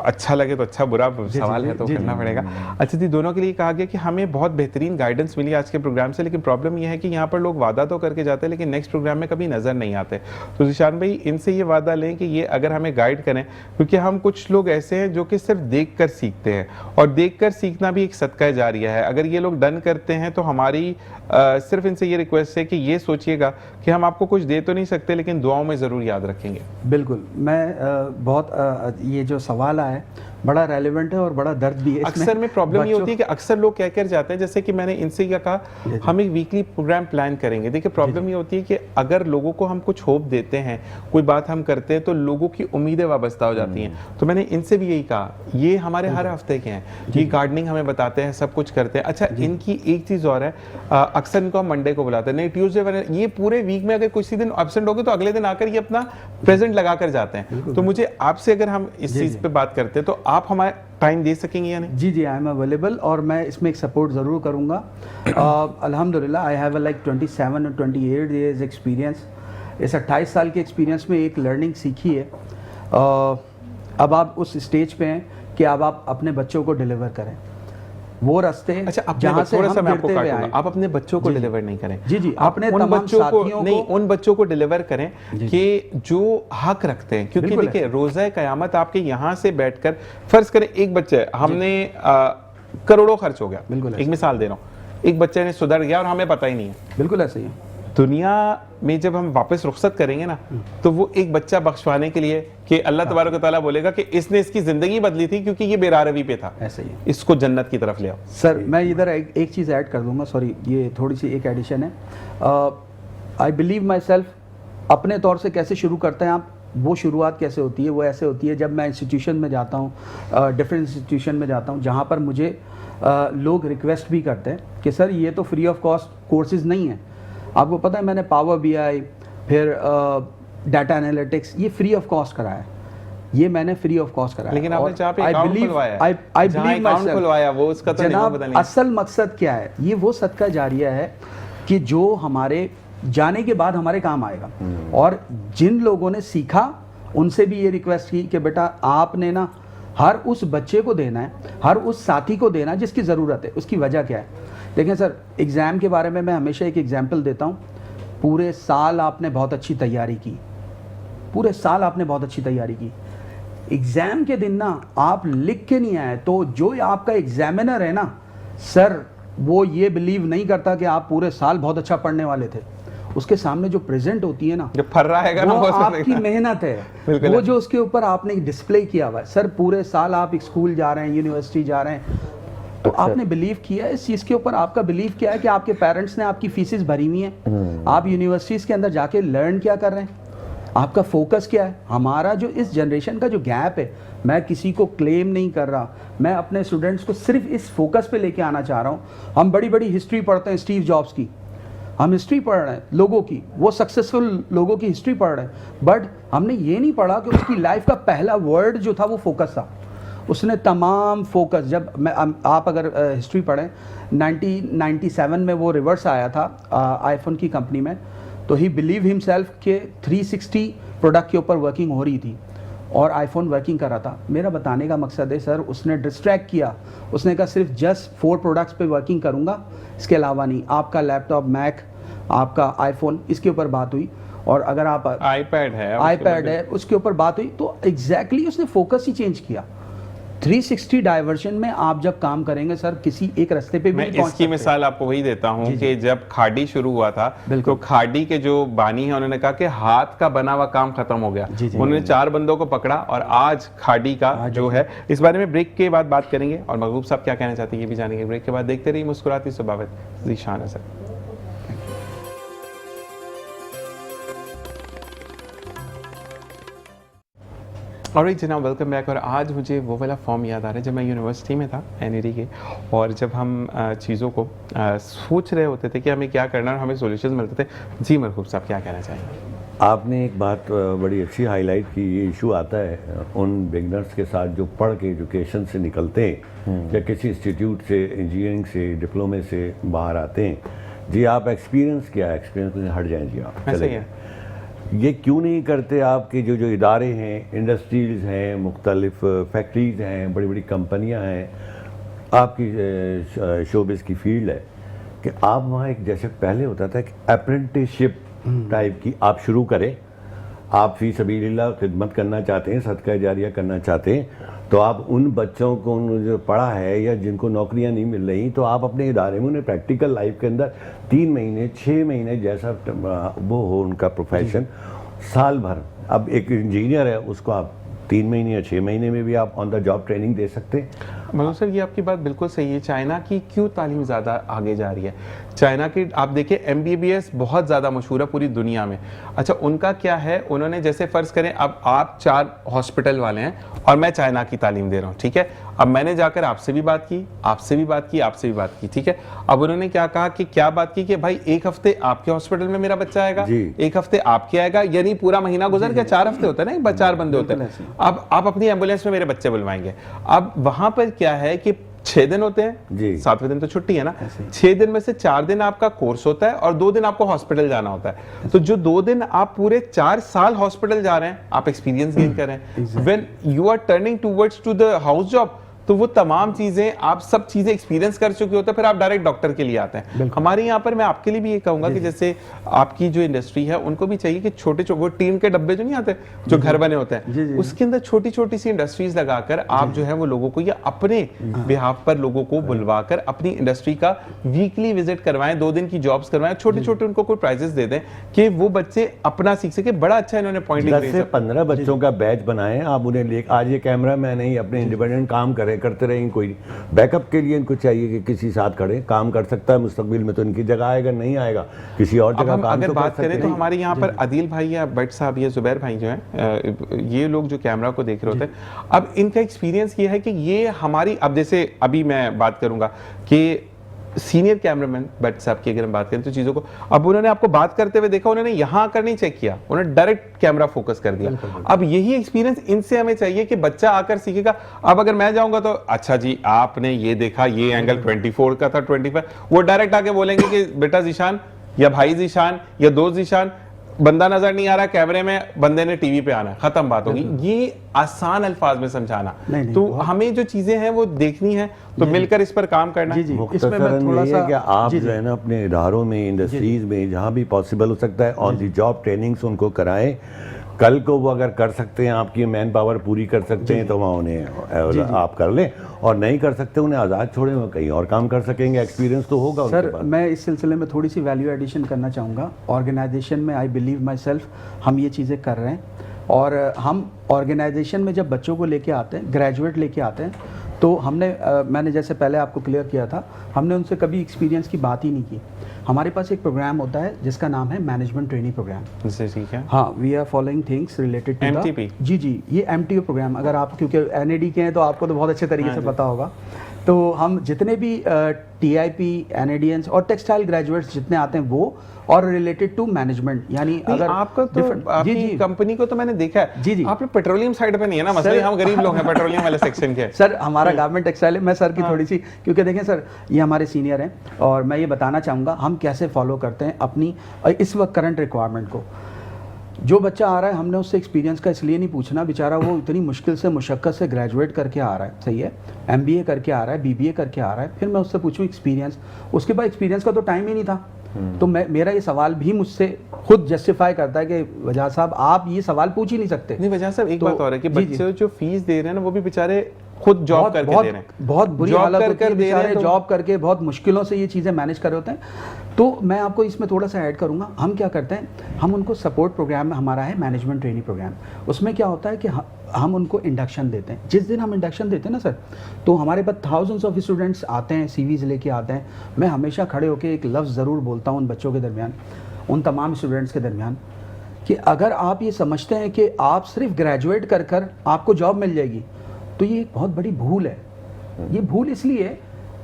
अच्छा लगे तो अच्छा, बुरा सवाल है तो करना पड़ेगा। अच्छा जी, दोनों के लिए कहा गया कि हमें बहुत बेहतरीन गाइडेंस मिली आज के प्रोग्राम से, लेकिन प्रॉब्लम यह है कि यहाँ पर लोग वादा तो करके जाते हैं लेकिन नेक्स्ट प्रोग्राम में कभी नजर नहीं आते। तो ज़ीशान भाई इनसे ये वादा लें कि ये अगर हमें गाइड करें, क्योंकि हम कुछ लोग ऐसे हैं जो कि सिर्फ देख कर सीखते हैं, और देख कर सीखना भी एक सदका जारिया है। अगर ये लोग डन करते हैं तो हमारी सिर्फ इनसे ये रिक्वेस्ट है कि ये सोचिएगा कि हम आपको कुछ दे तो नहीं सकते लेकिन दुआओं में ज़रूर याद रखेंगे। बिल्कुल। मैं बहुत ये जो सवाल आया है बड़ा रेलेवेंट है और बड़ा दर्द भी है। अक्सर में प्रॉब्लम ये होती है कि अक्सर लोग क्या कर जाते हैं, जैसे कि मैंने इनसे क्या कहा, हम एक वीकली प्रोग्राम प्लान करेंगे। देखिए प्रॉब्लम ये होती है कि अगर लोगों को हम कुछ होप देते हैं, कोई बात हम करते हैं, तो लोगों की उम्मीदें वाबस्ता हो जाती हैं। तो मैंने इनसे भी यही कहा, ये हमारे हर हफ्ते के हैं, ये गार्डनिंग हमें बताते हैं, सब कुछ करते हैं। अच्छा इनकी एक चीज़ और है, अक्सर इनको हम मंडे को बुलाते हैं, नहीं ट्यूसडे, ये पूरे वीक में अगर किसी दिन एब्सेंट हो गए तो अगले दिन आकर ये अपना प्रेजेंट लगा कर जाते हैं। तो मुझे आपसे अगर हम इस चीज़ पे बात करते हैं तो आप हमारे टाइम दे सकेंगे या नहीं? जी आई एम अवेलेबल, और मैं इसमें एक सपोर्ट ज़रूर करूँगा। अल्हम्दुलिल्लाह आई हैव लाइक 27 और 28 ईयर्स एक्सपीरियंस। इस 28 साल के एक्सपीरियंस में एक लर्निंग सीखी है। अब आप उस स्टेज पे हैं कि अब आप अपने बच्चों को डिलीवर करें वो रास्ते। अच्छा जहाँ से हम गिरते हुए आए, आप अपने बच्चों को डिलीवर नहीं करें। जी अपने उन बच्चों को नहीं, उन बच्चों को डिलीवर करें कि जो हक रखते हैं। क्योंकि देखिए रोज़ा क़यामत आपके यहाँ से बैठकर, फर्ज करें एक बच्चे, हमने करोड़ों खर्च हो गया, एक मिसाल दे रहा हूँ, एक बच्चे ने सुधर गया और हमें पता ही नहीं है। बिल्कुल ऐसे ही है। दुनिया में जब हम वापस रुखसत करेंगे ना, तो वो एक बच्चा बख्शवाने के लिए कि अल्लाह तबारक व तआला बोलेगा कि इसने इसकी जिंदगी बदली थी क्योंकि ये बेरारवी पे था, ऐसे ही इसको जन्नत की तरफ ले आओ। सर मैं इधर एक चीज़ ऐड कर दूंगा, सॉरी ये थोड़ी सी एक एडिशन है। आई बिलीव माई सेल्फ, अपने तौर से कैसे शुरू करते हैं आप, वो शुरुआत कैसे होती है, वो ऐसे होती है जब मैं इंस्टीट्यूशन में जाता हूँ, डिफरेंट इंस्टीट्यूशन में जाता हूँ, जहाँ पर मुझे लोग रिक्वेस्ट भी करते हैं कि सर ये तो फ्री ऑफ कॉस्ट कोर्सेज नहीं है। आपको पता है मैंने पावर BI, फिर डाटा एनालिटिक्स, ये फ्री ऑफ कॉस्ट कराया है, ये मैंने फ्री ऑफ कॉस्ट कराया। लेकिन आपने जहाँ पे I अकाउंट believe- खुलवाया I- I जहाँ believe अकाउंट myself। खुलवाया वो उसका तो नियम पता नहीं। असल मकसद क्या है, ये वो सदका जारिया है कि जो हमारे जाने के बाद हमारे काम आएगा। और जिन लोगों ने सीखा उनसे भी ये रिक्वेस्ट की कि बेटा आपने ना हर उस बच्चे को देना है, हर उस साथी को देना है जिसकी ज़रूरत है। उसकी वजह क्या है? देखें सर, एग्ज़ाम के बारे में मैं हमेशा एक एग्जाम्पल देता हूँ। पूरे साल आपने बहुत अच्छी तैयारी की, पूरे साल आपने बहुत अच्छी तैयारी की, एग्ज़ाम के दिन ना आप लिख के नहीं आए तो जो आपका एग्जामिनर है ना सर, वो ये बिलीव नहीं करता कि आप पूरे साल बहुत अच्छा पढ़ने वाले थे। उसके सामने जो प्रेजेंट होती है ना, जब फर रहा है वो आपकी मेहनत है, बिल्कुल। वो जो उसके ऊपर आपने डिस्प्ले किया हुआ है। सर पूरे साल आप स्कूल जा रहे हैं, यूनिवर्सिटी जा रहे हैं, तो आपने बिलीव किया है इस चीज़ के ऊपर। आपका बिलीव क्या है कि आपके पेरेंट्स ने आपकी फीसेस भरी हुई हैं, आप यूनिवर्सिटीज़ के अंदर जाके लर्न क्या कर रहे हैं, आपका फोकस क्या है। हमारा जो इस जनरेशन का जो गैप है, मैं किसी को क्लेम नहीं कर रहा, मैं अपने स्टूडेंट्स को सिर्फ इस फोकस पे लेके आना चाह रहा हूँ। हम बड़ी बड़ी हिस्ट्री पढ़ते हैं स्टीव जॉब्स की, हम हिस्ट्री पढ़ रहे हैं लोगों की, वो सक्सेसफुल लोगों की हिस्ट्री पढ़ रहे हैं, बट हमने ये नहीं पढ़ा कि उसकी लाइफ का पहला वर्ड जो था वो फोकस था। उसने तमाम फोकस, जब मैं आप अगर हिस्ट्री पढ़ें 1997 में वो रिवर्स आया था आईफोन की कंपनी में, तो ही बिलीव हिमसेल्फ के 360 प्रोडक्ट के ऊपर वर्किंग हो रही थी और आईफोन वर्किंग कर रहा था। मेरा बताने का मकसद है सर, उसने डिस्ट्रैक्ट किया, उसने कहा सिर्फ जस्ट 4 प्रोडक्ट्स पे वर्किंग करूंगा, इसके अलावा नहीं। आपका लैपटॉप, मैक, आपका आईफोन, इसके ऊपर बात हुई। और अगर आप आईपैड है उसके ऊपर बात हुई, तो एग्जैक्टली उसने फोकस ही चेंज किया। 360 डाइवर्जन में आप जब काम करेंगे सर, किसी एक रास्ते पे भी मैं नहीं पहुंच इसकी सकते। मिसाल आपको वही देता हूं कि जब खाड़ी शुरू हुआ था तो खाड़ी के जो बानी है उन्होंने कहा कि हाथ का बना हुआ काम खत्म हो गया। उन्होंने 4 बंदों को पकड़ा और आज खाड़ी का जो है, इस बारे में ब्रेक के बाद बात करेंगे। और महबूब साहब क्या कहना चाहते हैं ये भी जानेंगे ब्रेक के बाद। देखते रहिए मुस्कुराती सुबह ज़ीशान है सर। और जनाब वेलकम बैक। और आज मुझे वो वाला फॉर्म याद आ रहा है जब मैं यूनिवर्सिटी में था एनईडी के, और जब हम चीज़ों को सोच रहे होते थे कि हमें क्या करना है और हमें सॉल्यूशंस मिलते थे। जी महबूब साहब क्या कहना चाहेंगे? आपने एक बात बड़ी अच्छी हाईलाइट की। ये इशू आता है उन बिगनर्स के साथ जो पढ़ के एजुकेशन से निकलते हैं या किसी इंस्टीट्यूट से, इंजीनियरिंग से, डिप्लोमे से बाहर आते हैं। जी आप एक्सपीरियंस क्या, एक्सपीरियंस में हट जाएं जी आप ऐसा चले ही है। ये क्यों नहीं करते आपके जो इदारे हैं, इंडस्ट्रीज़ हैं, मुख्तलिफ फैक्ट्रीज़ हैं, बड़ी बड़ी कंपनियां हैं, आपकी शोबिस की फील्ड है, कि आप वहाँ एक, जैसे पहले होता था कि अप्रेंटिसशिप टाइप की आप शुरू करें। आप फी सबीलिल्लाह खिदमत करना चाहते हैं, सदका जारिया करना चाहते हैं, तो आप उन बच्चों को जो पढ़ा है या जिनको नौकरियां नहीं मिल रही, तो आप अपने इदारे में उन्हें प्रैक्टिकल लाइफ के अंदर 3 महीने 6 महीने जैसा वो हो उनका प्रोफेशन, साल भर। अब एक इंजीनियर है, उसको आप 3 महीने या 6 महीने में भी आप ऑन द जॉब ट्रेनिंग दे सकते हैं। मनोज सर ये आपकी बात बिल्कुल सही है। चाइना की क्यों तालीम ज़्यादा आगे जा रही है? चाइना की आप देखिए MBBS बहुत ज़्यादा मशहूर है पूरी दुनिया में। अच्छा उनका क्या है, उन्होंने जैसे फ़र्ज़ करें अब आप 4 हॉस्पिटल वाले हैं और मैं चाइना की तालीम दे रहा हूँ, ठीक है। अब मैंने जाकर आपसे भी बात की, आपसे भी बात की, आपसे भी बात की, ठीक है। अब उन्होंने क्या कहा कि क्या बात की कि भाई 1 हफ्ते आपके हॉस्पिटल में मेरा बच्चा आएगा, 1 हफ्ते आपके आएगा, यानी पूरा महीना गुजर गया। 4 हफ्ते होते हैं ना, 4 बंदे होते हैं। अब आप अपनी एम्बुलेंस में मेरे बच्चे बुलवाएंगे। अब वहां पर क्या है कि 6 दिन होते हैं जी, 7वें दिन तो छुट्टी है ना। 6 दिन में से 4 दिन आपका कोर्स होता है और 2 दिन आपको हॉस्पिटल जाना होता है। तो जो 2 दिन आप पूरे 4 साल हॉस्पिटल जा रहे हैं, आप एक्सपीरियंस गेन कर रहे हैं। When you are turning towards to the house job, तो वो तमाम चीजें आप सब चीजें एक्सपीरियंस कर चुके होते हैं, फिर आप डायरेक्ट डॉक्टर के लिए आते हैं। हमारे यहाँ पर मैं आपके लिए भी ये कहूंगा कि जैसे आपकी जो इंडस्ट्री है उनको भी चाहिए कि छोटे छोटे वो टीन के डब्बे जो नहीं आते जो घर बने होते हैं, उसके अंदर छोटी छोटी सी इंडस्ट्रीज लगाकर आप जो है वो लोगों को या अपने बिहाफ पर लोगों को बुलवाकर अपनी इंडस्ट्री का वीकली विजिट करवाएं, 2 दिन की जॉब्स करवाएं, छोटे छोटे उनको कोई प्राइजेस दे दें कि वो बच्चे अपना सीख सके। बड़ा अच्छा इन्होंने पॉइंट 10 से 15 बच्चों का बैच बनाएं आप उन्हें ले। आज ये कैमरा मैन है, अपने इंडिपेंडेंट काम करते रहें, कोई बैकअप के लिए इनको चाहिए कि किसी साथ खड़े काम कर सकता है, मुस्तकबिल में तो इनकी जगह आएगा, नहीं आएगा किसी और जगह काम अगर तो बात करें तो हमारे यहाँ पर अदील भाई या भट्ट साहब या जुबैर भाई जो हैं, ये लोग जो कैमरा को देख रहे होते हैं, अब इनका एक्सपीरियंस ये है कि ये हमारी, अब जैसे अभी मैं बात करूंगा कि सीनियर कैमरामैन भट्ट साहब की अगर हम बात करें तो चीज़ों को, अब उन्होंने आपको बात करते हुए देखा, उन्होंने यहाँ आकर नहीं चेक किया, उन्होंने डायरेक्ट कैमरा फोकस कर दिया। अब यही एक्सपीरियंस इनसे हमें चाहिए कि बच्चा आकर सीखेगा। अब अगर मैं जाऊंगा तो अच्छा जी आपने ये देखा, ये एंगल 24 का था 25, वो डायरेक्ट आके बोलेंगे कि बेटा जीशान या भाई जीशान या दोस्त जीशान, बंदा नजर नहीं आ रहा कैमरे में, बंदे ने टीवी पे आना, खत्म बात होगी। ये आसान अल्फाज में समझाना, तो हमें जो चीजें हैं वो देखनी है, तो मिलकर इस पर काम करना। जी जी, इसमें मैं मुख्तसरन थोड़ा ये है सा कि आप जो है ना अपने इदारों में, इंडस्ट्रीज में, जहाँ भी पॉसिबल हो सकता है ऑन दी जॉब ट्रेनिंग्स उनको कराएं। कल को वो अगर कर सकते हैं, आपकी मैन पावर पूरी कर सकते हैं, तो वहाँ उन्हें आप कर लें, और नहीं कर सकते उन्हें आज़ाद छोड़ें, वो कहीं और काम कर सकेंगे, एक्सपीरियंस तो होगा उनके सर। पास। मैं इस सिलसिले में थोड़ी सी वैल्यू एडिशन करना चाहूँगा। ऑर्गेनाइजेशन में आई बिलीव माई सेल्फ हम ये चीज़ें कर रहे हैं, और हम ऑर्गेनाइजेशन में जब बच्चों को लेके आते हैं, ग्रेजुएट लेके आते हैं, तो हमने मैंने जैसे पहले आपको क्लियर किया था, हमने उनसे कभी एक्सपीरियंस की बात ही नहीं की। हमारे पास एक प्रोग्राम होता है जिसका नाम है मैनेजमेंट ट्रेनिंग प्रोग्राम। ठीक है, हाँ, we are following things related to MTP। जी जी, ये MTP प्रोग्राम, अगर आप क्योंकि NAD के हैं तो आपको तो बहुत अच्छे तरीके से पता होगा। तो हम जितने भी TIP, NADNs और टेक्सटाइल ग्रेजुएट्स जितने आते हैं वो, और रिलेटेड टू मैनेजमेंट, यानी अगर आपका तो आपकी कंपनी को तो मैंने देखा है, जी जी, आप लोग पेट्रोलियम साइड पे नहीं है ना, मसले हम गरीब लोग हैं पेट्रोलियम वाले सेक्शन के। सर हमारा गारमेंट टेक्सटाइल है। मैं सर की थोड़ी सी, क्योंकि देखें सर ये हमारे सीनियर हैं, और मैं ये बताना चाहूँगा हम कैसे फॉलो करते हैं अपनी इस वक्त करंट रिक्वायरमेंट को। जो बच्चा आ रहा है, हमने उससे एक्सपीरियंस का इसलिए नहीं पूछना, बेचारा वो इतनी मुश्किल से मुशक्कत से ग्रेजुएट करके आ रहा है, सही है, MBA करके आ रहा है, BBA करके आ रहा है, फिर मैं उससे पूछूं एक्सपीरियंस, उसके बाद एक्सपीरियंस का तो टाइम ही नहीं था। तो मेरा ये सवाल भी मुझसे खुद जस्टिफाई करता है कि वजह साहब आप ये सवाल पूछ ही नहीं सकते। नहीं वजह साहब, एक तो, बात और है कि जी, बच्चे जो फीस दे रहे हैं ना, वो भी बेचारे खुद जॉब करके दे रहे हैं, बहुत बुरी हालत होती है, बेचारे तो जॉब करके बहुत मुश्किलों से ये चीज़ें मैनेज कर रहे होते हैं। तो मैं आपको इसमें थोड़ा सा ऐड करूंगा, हम क्या करते हैं, हम उनको सपोर्ट प्रोग्राम में, हमारा है मैनेजमेंट ट्रेनिंग प्रोग्राम, उसमें क्या होता है कि हम उनको इंडक्शन देते हैं। जिस दिन हम इंडक्शन देते हैं ना सर, तो हमारे पास थाउजेंड्स ऑफ स्टूडेंट्स आते हैं, CVs लेके आते हैं। मैं हमेशा खड़े होकर एक लफ्ज़ ज़रूर बोलता हूँ उन बच्चों के दरमियान, उन तमाम स्टूडेंट्स के दरमियान, कि अगर आप ये समझते हैं कि आप सिर्फ ग्रेजुएट कर कर आपको जॉब मिल जाएगी, तो ये एक बहुत बड़ी भूल है। ये भूल इसलिए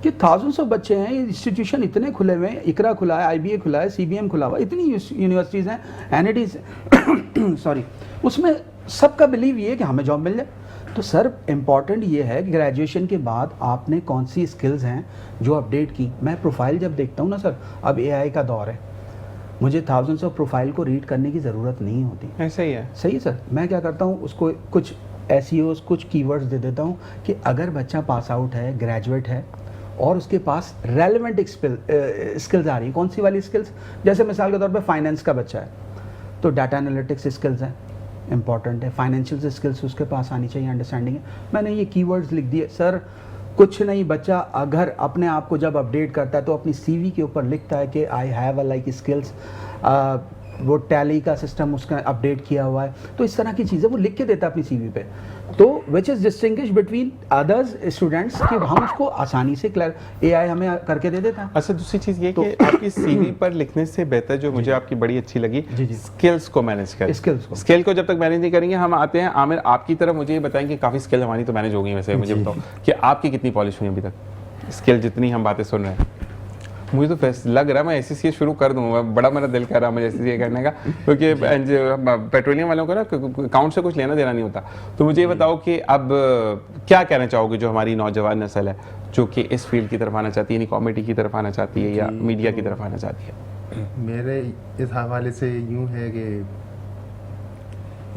कि थाउजेंड्स ऑफ बच्चे हैं, इंस्टीट्यूशन इतने खुले हुए हैं, इकरा खुला है, IBA खुला है, CBM खुला हुआ है, इतनी यूनिवर्सिटीज़ हैं, NADs सॉरी, उसमें सबका बिलीव ये है कि हमें जॉब मिल जाए। तो सर इम्पॉर्टेंट ये है कि ग्रेजुएशन के बाद आपने कौन सी स्किल्स हैं जो अपडेट की। मैं प्रोफाइल जब देखता हूँ ना सर, अब AI का दौर है, मुझे थाउजेंड्स ऑफ प्रोफाइल को रीड करने की ज़रूरत नहीं होती। ऐसा ही है, सही है सर। मैं क्या करता हूँ, उसको कुछ SEOs, कुछ कीवर्ड्स दे देता हूँ कि अगर बच्चा पास आउट है, ग्रेजुएट है, और उसके पास रेलेवेंट स्किल्स आ रही हैं, कौन सी वाली स्किल्स, जैसे मिसाल के तौर पे फाइनेंस का बच्चा है तो डाटा एनालिटिक्स स्किल्स हैं, इंपॉर्टेंट है, फाइनेंशियल स्किल्स उसके पास आनी चाहिए, अंडरस्टैंडिंग है। मैंने ये कीवर्ड्स लिख दिए सर। कुछ नहीं, बच्चा अगर अपने आप को जब अपडेट करता है तो अपनी CV के ऊपर लिखता है कि I have a like skills, वो टैली का सिस्टम उसका अपडेट किया हुआ है, तो इस तरह की चीज़ें वो लिख के देता है अपनी CV पे, तो which is distinguish between others students कि हम उसको आसानी से AI हमें करके दे देता है। अच्छा दूसरी चीज़ ये कि आपकी CV पर लिखने से बेहतर जो मुझे आपकी बड़ी अच्छी लगी, स्किल्स को मैनेज करें। स्किल को जब तक मैनेज नहीं करेंगे, हम आते हैं आमिर आपकी तरफ, मुझे ये बताएं कि काफ़ी स्किल हमारी तो मैनेज हो गई, वैसे मुझे बताओ कि आपकी कितनी पॉलिश हुई अभी तक, स्किल जितनी हम बातें सुन रहे हैं। मुझे तो लग रहा है मैं SCCA शुरू कर दूंगा, बड़ा मेरा दिल कर रहा है मुझे SCCA करने का, क्योंकि पेट्रोलियम वालों को ना अकाउंट से कुछ लेना देना नहीं होता। तो मुझे ये बताओ कि अब क्या कहना चाहोगे जो हमारी नौजवान नस्ल है जो कि इस फील्ड की तरफ आना चाहती है, यानी कॉमेडी की तरफ आना चाहती है या मीडिया की तरफ आना चाहती है? मेरे इस हवाले से यूँ है कि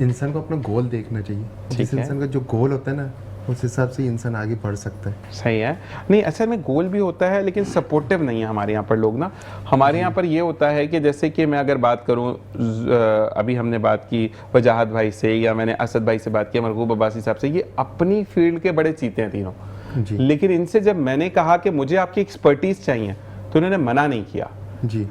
इंसान को अपना गोल देखना चाहिए। जिस इंसान का जो गोल होता है ना, उस हिसाब से इंसान आगे बढ़ सकता है। सही है। नहीं असल में गोल भी होता है, लेकिन सपोर्टिव नहीं है हमारे यहाँ पर लोग ना। हमारे यहाँ पर ये होता है कि जैसे कि मैं अगर बात करूँ, अभी हमने बात की वजाहत भाई से, या मैंने असद भाई से बात की, मरगूब अब्बासी साहब से, ये अपनी फील्ड के बड़े चीते हैं तीनों, लेकिन इनसे जब मैंने कहा कि मुझे आपकी एक्सपर्टीज चाहिए तो उन्होंने मना नहीं किया। जी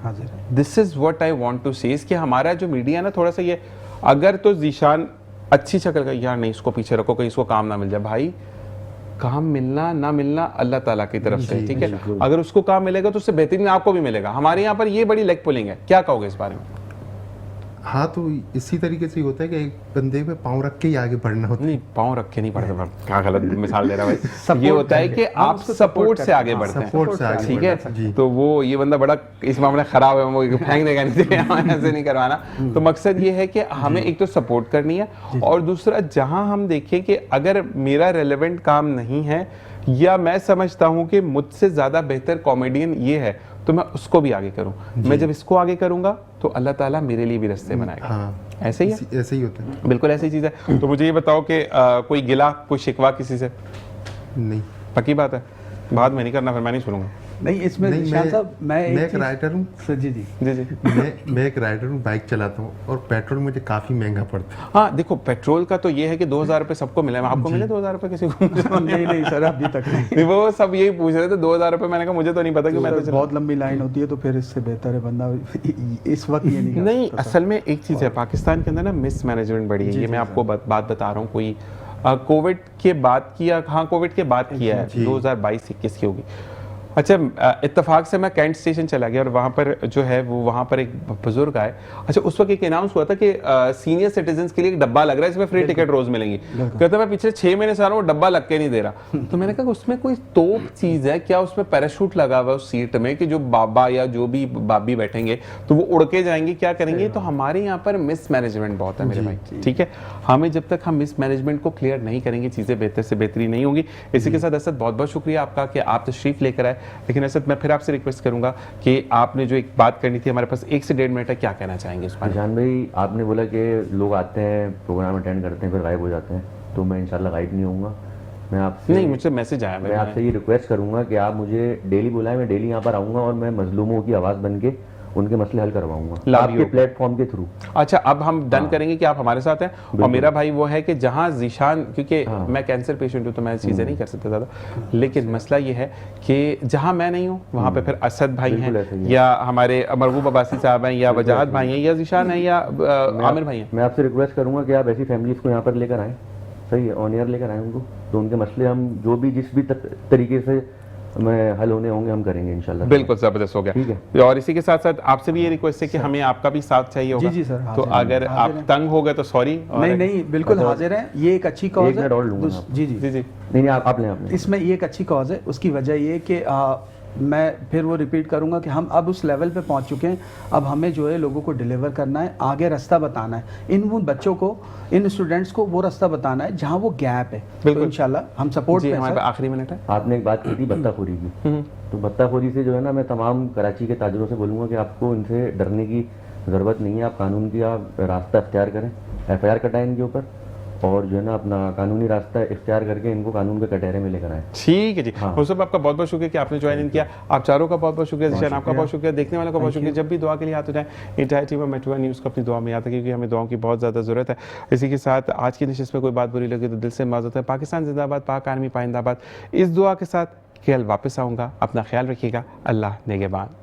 this is what I want to say, कि हमारा जो मीडिया ना थोड़ा सा ये, अगर तो जीशान अच्छी शक्ल का, यार नहीं इसको पीछे रखो कहीं इसको काम ना मिल जाए, भाई काम मिलना ना मिलना अल्लाह ताला की तरफ से, ठीक है। अगर उसको काम मिलेगा तो उससे बेहतरीन आपको भी मिलेगा। हमारे यहाँ पर ये बड़ी लेग पुलिंग है, क्या कहोगे इस बारे में? हाँ, तो इसी तरीके से ही होता है कि एक बंदे पे पाँव रख के ही आगे बढ़ना होता है। नहीं, पाँव रख के नहीं बढ़ते, क्या गलत मिसाल दे रहा भाई। ये होता है कि आप सपोर्ट से आगे बढ़ते हैं, सपोर्ट से आगे ठीक बढ़ना, जी। है। तो वो ये बंदा बड़ा इस मामले में खराब है, वो फेंक देगा नहीं, ऐसे नहीं करवाना। तो मकसद ये है कि हमें एक तो सपोर्ट करनी है, और दूसरा जहां हम देखें कि अगर मेरा रेलेवेंट काम नहीं है या मैं समझता हूं कि मुझसे ज्यादा बेहतर कॉमेडियन ये है, तो मैं उसको भी आगे करूं। मैं जब इसको आगे करूंगा तो अल्लाह ताला मेरे लिए भी रास्ते बनाएगा। हाँ, ऐसे ही है, ऐसे ही होता है। बिल्कुल ऐसी चीज है। तो मुझे ये बताओ कि कोई गिला, कोई शिकवा किसी से? नहीं पक्की बात है, बाद में नहीं करना, फिर मैं नहीं सुनूंगा। नहीं, इसमें नहीं, निशान साहब मैं एक राइटर हूँ। जी जी जी जी। मैं एक राइडर हूँ, बाइक चलाता हूँ, और पेट्रोल मुझे काफ़ी महंगा पड़ता है। हाँ देखो, पेट्रोल का तो ये है कि 2000 रुपये सबको मिले, आपको मिले 2000 रुपये किसी को? नहीं नहीं सर, अभी तक नहीं। नहीं, वो सब यही पूछ रहे थे 2000 रुपये। मैंने कहा मुझे तो नहीं पता कि मैं तो सर, बहुत लंबी लाइन होती है, तो फिर इससे बेहतर है बंदा इस वक्त ये नहीं कर नहीं, सकता, सर। असल में एक चीज़ है, पाकिस्तान के अंदर ना मिस मैनेजमेंट बढ़ी है। ये मैं आपको बात बता रहा हूँ। कोई कोविड के बाद किया, हाँ कोविड के बाद किया है, 2022-21 की होगी। अच्छा, इत्तेफाक से मैं कैंट स्टेशन चला गया, और वहाँ पर जो है वो वहाँ पर एक बुजुर्ग आए। अच्छा, उस वक्त एक अनाउंस हुआ था कि सीनियर सिटीजन्स के लिए एक डब्बा लग रहा है, इसमें फ्री टिकट रोज मिलेंगी। कहता मैं पिछले 6 महीने से आ रहा हूँ, डब्बा लग के नहीं दे रहा। तो मैंने कहा उसमें कोई तोप चीज़ है क्या? उसमें पैराशूट लगा हुआ है उस सीट में कि जो बाबा या जो भी बाबी बैठेंगे तो वो उड़ के जाएंगे, क्या करेंगे? तो हमारे यहाँ पर मिस मैनेजमेंट बहुत है मेरे भाई, ठीक है। हमें जब तक हम मिस मैनेजमेंट को क्लियर नहीं करेंगे, चीज़ें बेहतर से बेहतरी नहीं होंगी। इसी के साथ असद, बहुत बहुत शुक्रिया आपका कि आप तशरीफ लेकर आए। लेकिन असद, मैं फिर आपसे रिक्वेस्ट करूंगा कि आपने जो एक बात करनी थी, हमारे पास 1 से 1.5 मिनट है, क्या कहना चाहेंगे इस पर? निशान भाई, आपने बोला कि लोग आते हैं, प्रोग्राम अटेंड करते हैं, फिर गायब हो जाते हैं, तो मैं इंशाल्लाह गायब नहीं होऊंगा। मैं आपसे नहीं, मुझसे मैसेज आया मैं आपसे ये रिक्वेस्ट करूंगा कि आप मुझे डेली बुलाएं, मैं डेली यहाँ पर आऊँगा, और मैं मजलूमों की आवाज़ बन के उनके मसले हल करवाऊंगा आपके प्लेटफॉर्म के थ्रू। अच्छा, अब हम डन करेंगे कि आप हमारे साथ हैं। और मेरा भाई वो है कि जहां जीशान, क्योंकि मैं कैंसर पेशेंट हूं तो मैं चीज़ें नहीं कर सकता ज़्यादा, लेकिन मसला ये है कि जहां मैं नहीं हूं वहां पे फिर असद भाई हैं, या हमारे मरगूब अब्बासी साहब हैं, या वजाहत भाई हैं, या जीशान है, या आमिर भाई हैं। मैं आपसे रिक्वेस्ट करूंगा कि आप ऐसी फैमिलीज को यहाँ पर लेकर आएँ, सही है, ऑन एयर लेकर आएँ उनको, तो उनके मसले हम जो भी जिस भी तरीके से मैं हल होने होंगे हम करेंगे इंशाल्लाह। बिल्कुल ज़बरदस्त हो गया, ठीक है। और इसी के साथ साथ आपसे भी ये रिक्वेस्ट है कि हमें आपका भी साथ चाहिए होगा। जी सर, तो अगर आप तंग हो गए तो सॉरी। नहीं नहीं, बिल्कुल हाजिर हैं, ये एक अच्छी कॉज है। जी जी जी जी। नहीं आप लें इसमें ये एक अच्छी कॉज है। उसकी वजह ये कि मैं फिर वो रिपीट करूंगा कि हम अब उस लेवल पे पहुंच चुके हैं, अब हमें जो है लोगों को डिलीवर करना है, आगे रास्ता बताना है, इन वो बच्चों को, इन स्टूडेंट्स को वो रास्ता बताना है जहां वो गैप है। तो इंशाल्लाह हम सपोर्ट जी, पे हमारे आखिरी मिनट है। आपने एक बात की थी बत्ताखोरी की, तो बत्ताखोरी से जो है ना, मैं तमाम कराची के ताजरों से बोलूँगा कि आपको इनसे डरने की ज़रूरत नहीं है। आप कानून की आप रास्ता अख्तियार करें, FIR कटाएं इनके ऊपर, और जो है ना अपना कानूनी रास्ता इख्तियार करके इनको कानून के कटहरे में लेकर आए। ठीक है जी। हाँ। मुसब, आपका बहुत बहुत शुक्रिया कि आपने ज्वाइन इन किया। आप चारों का बहुत बहुत शुक्रिया। जिशान, आपका बहुत शुक्रिया। देखने वालों का बहुत शुक्रिया। जब भी दुआ के लिए हाथ उठाएं, इंटायर टीम मेट्रो न्यूज़ को अपनी दुआ में याद रखें, क्योंकि हमें दुआओं की बहुत ज़्यादा ज़रूरत है। इसी के साथ आज की नशिस्त में कोई बात बुरी लगी तो दिल से माजूद है। पाकिस्तान जिंदाबाद, पाक आर्मी पाइंदाबाद। इस दुआ के साथ कल वापस आऊँगा। अपना ख्याल रखिएगा। अल्लाह नेगेबान।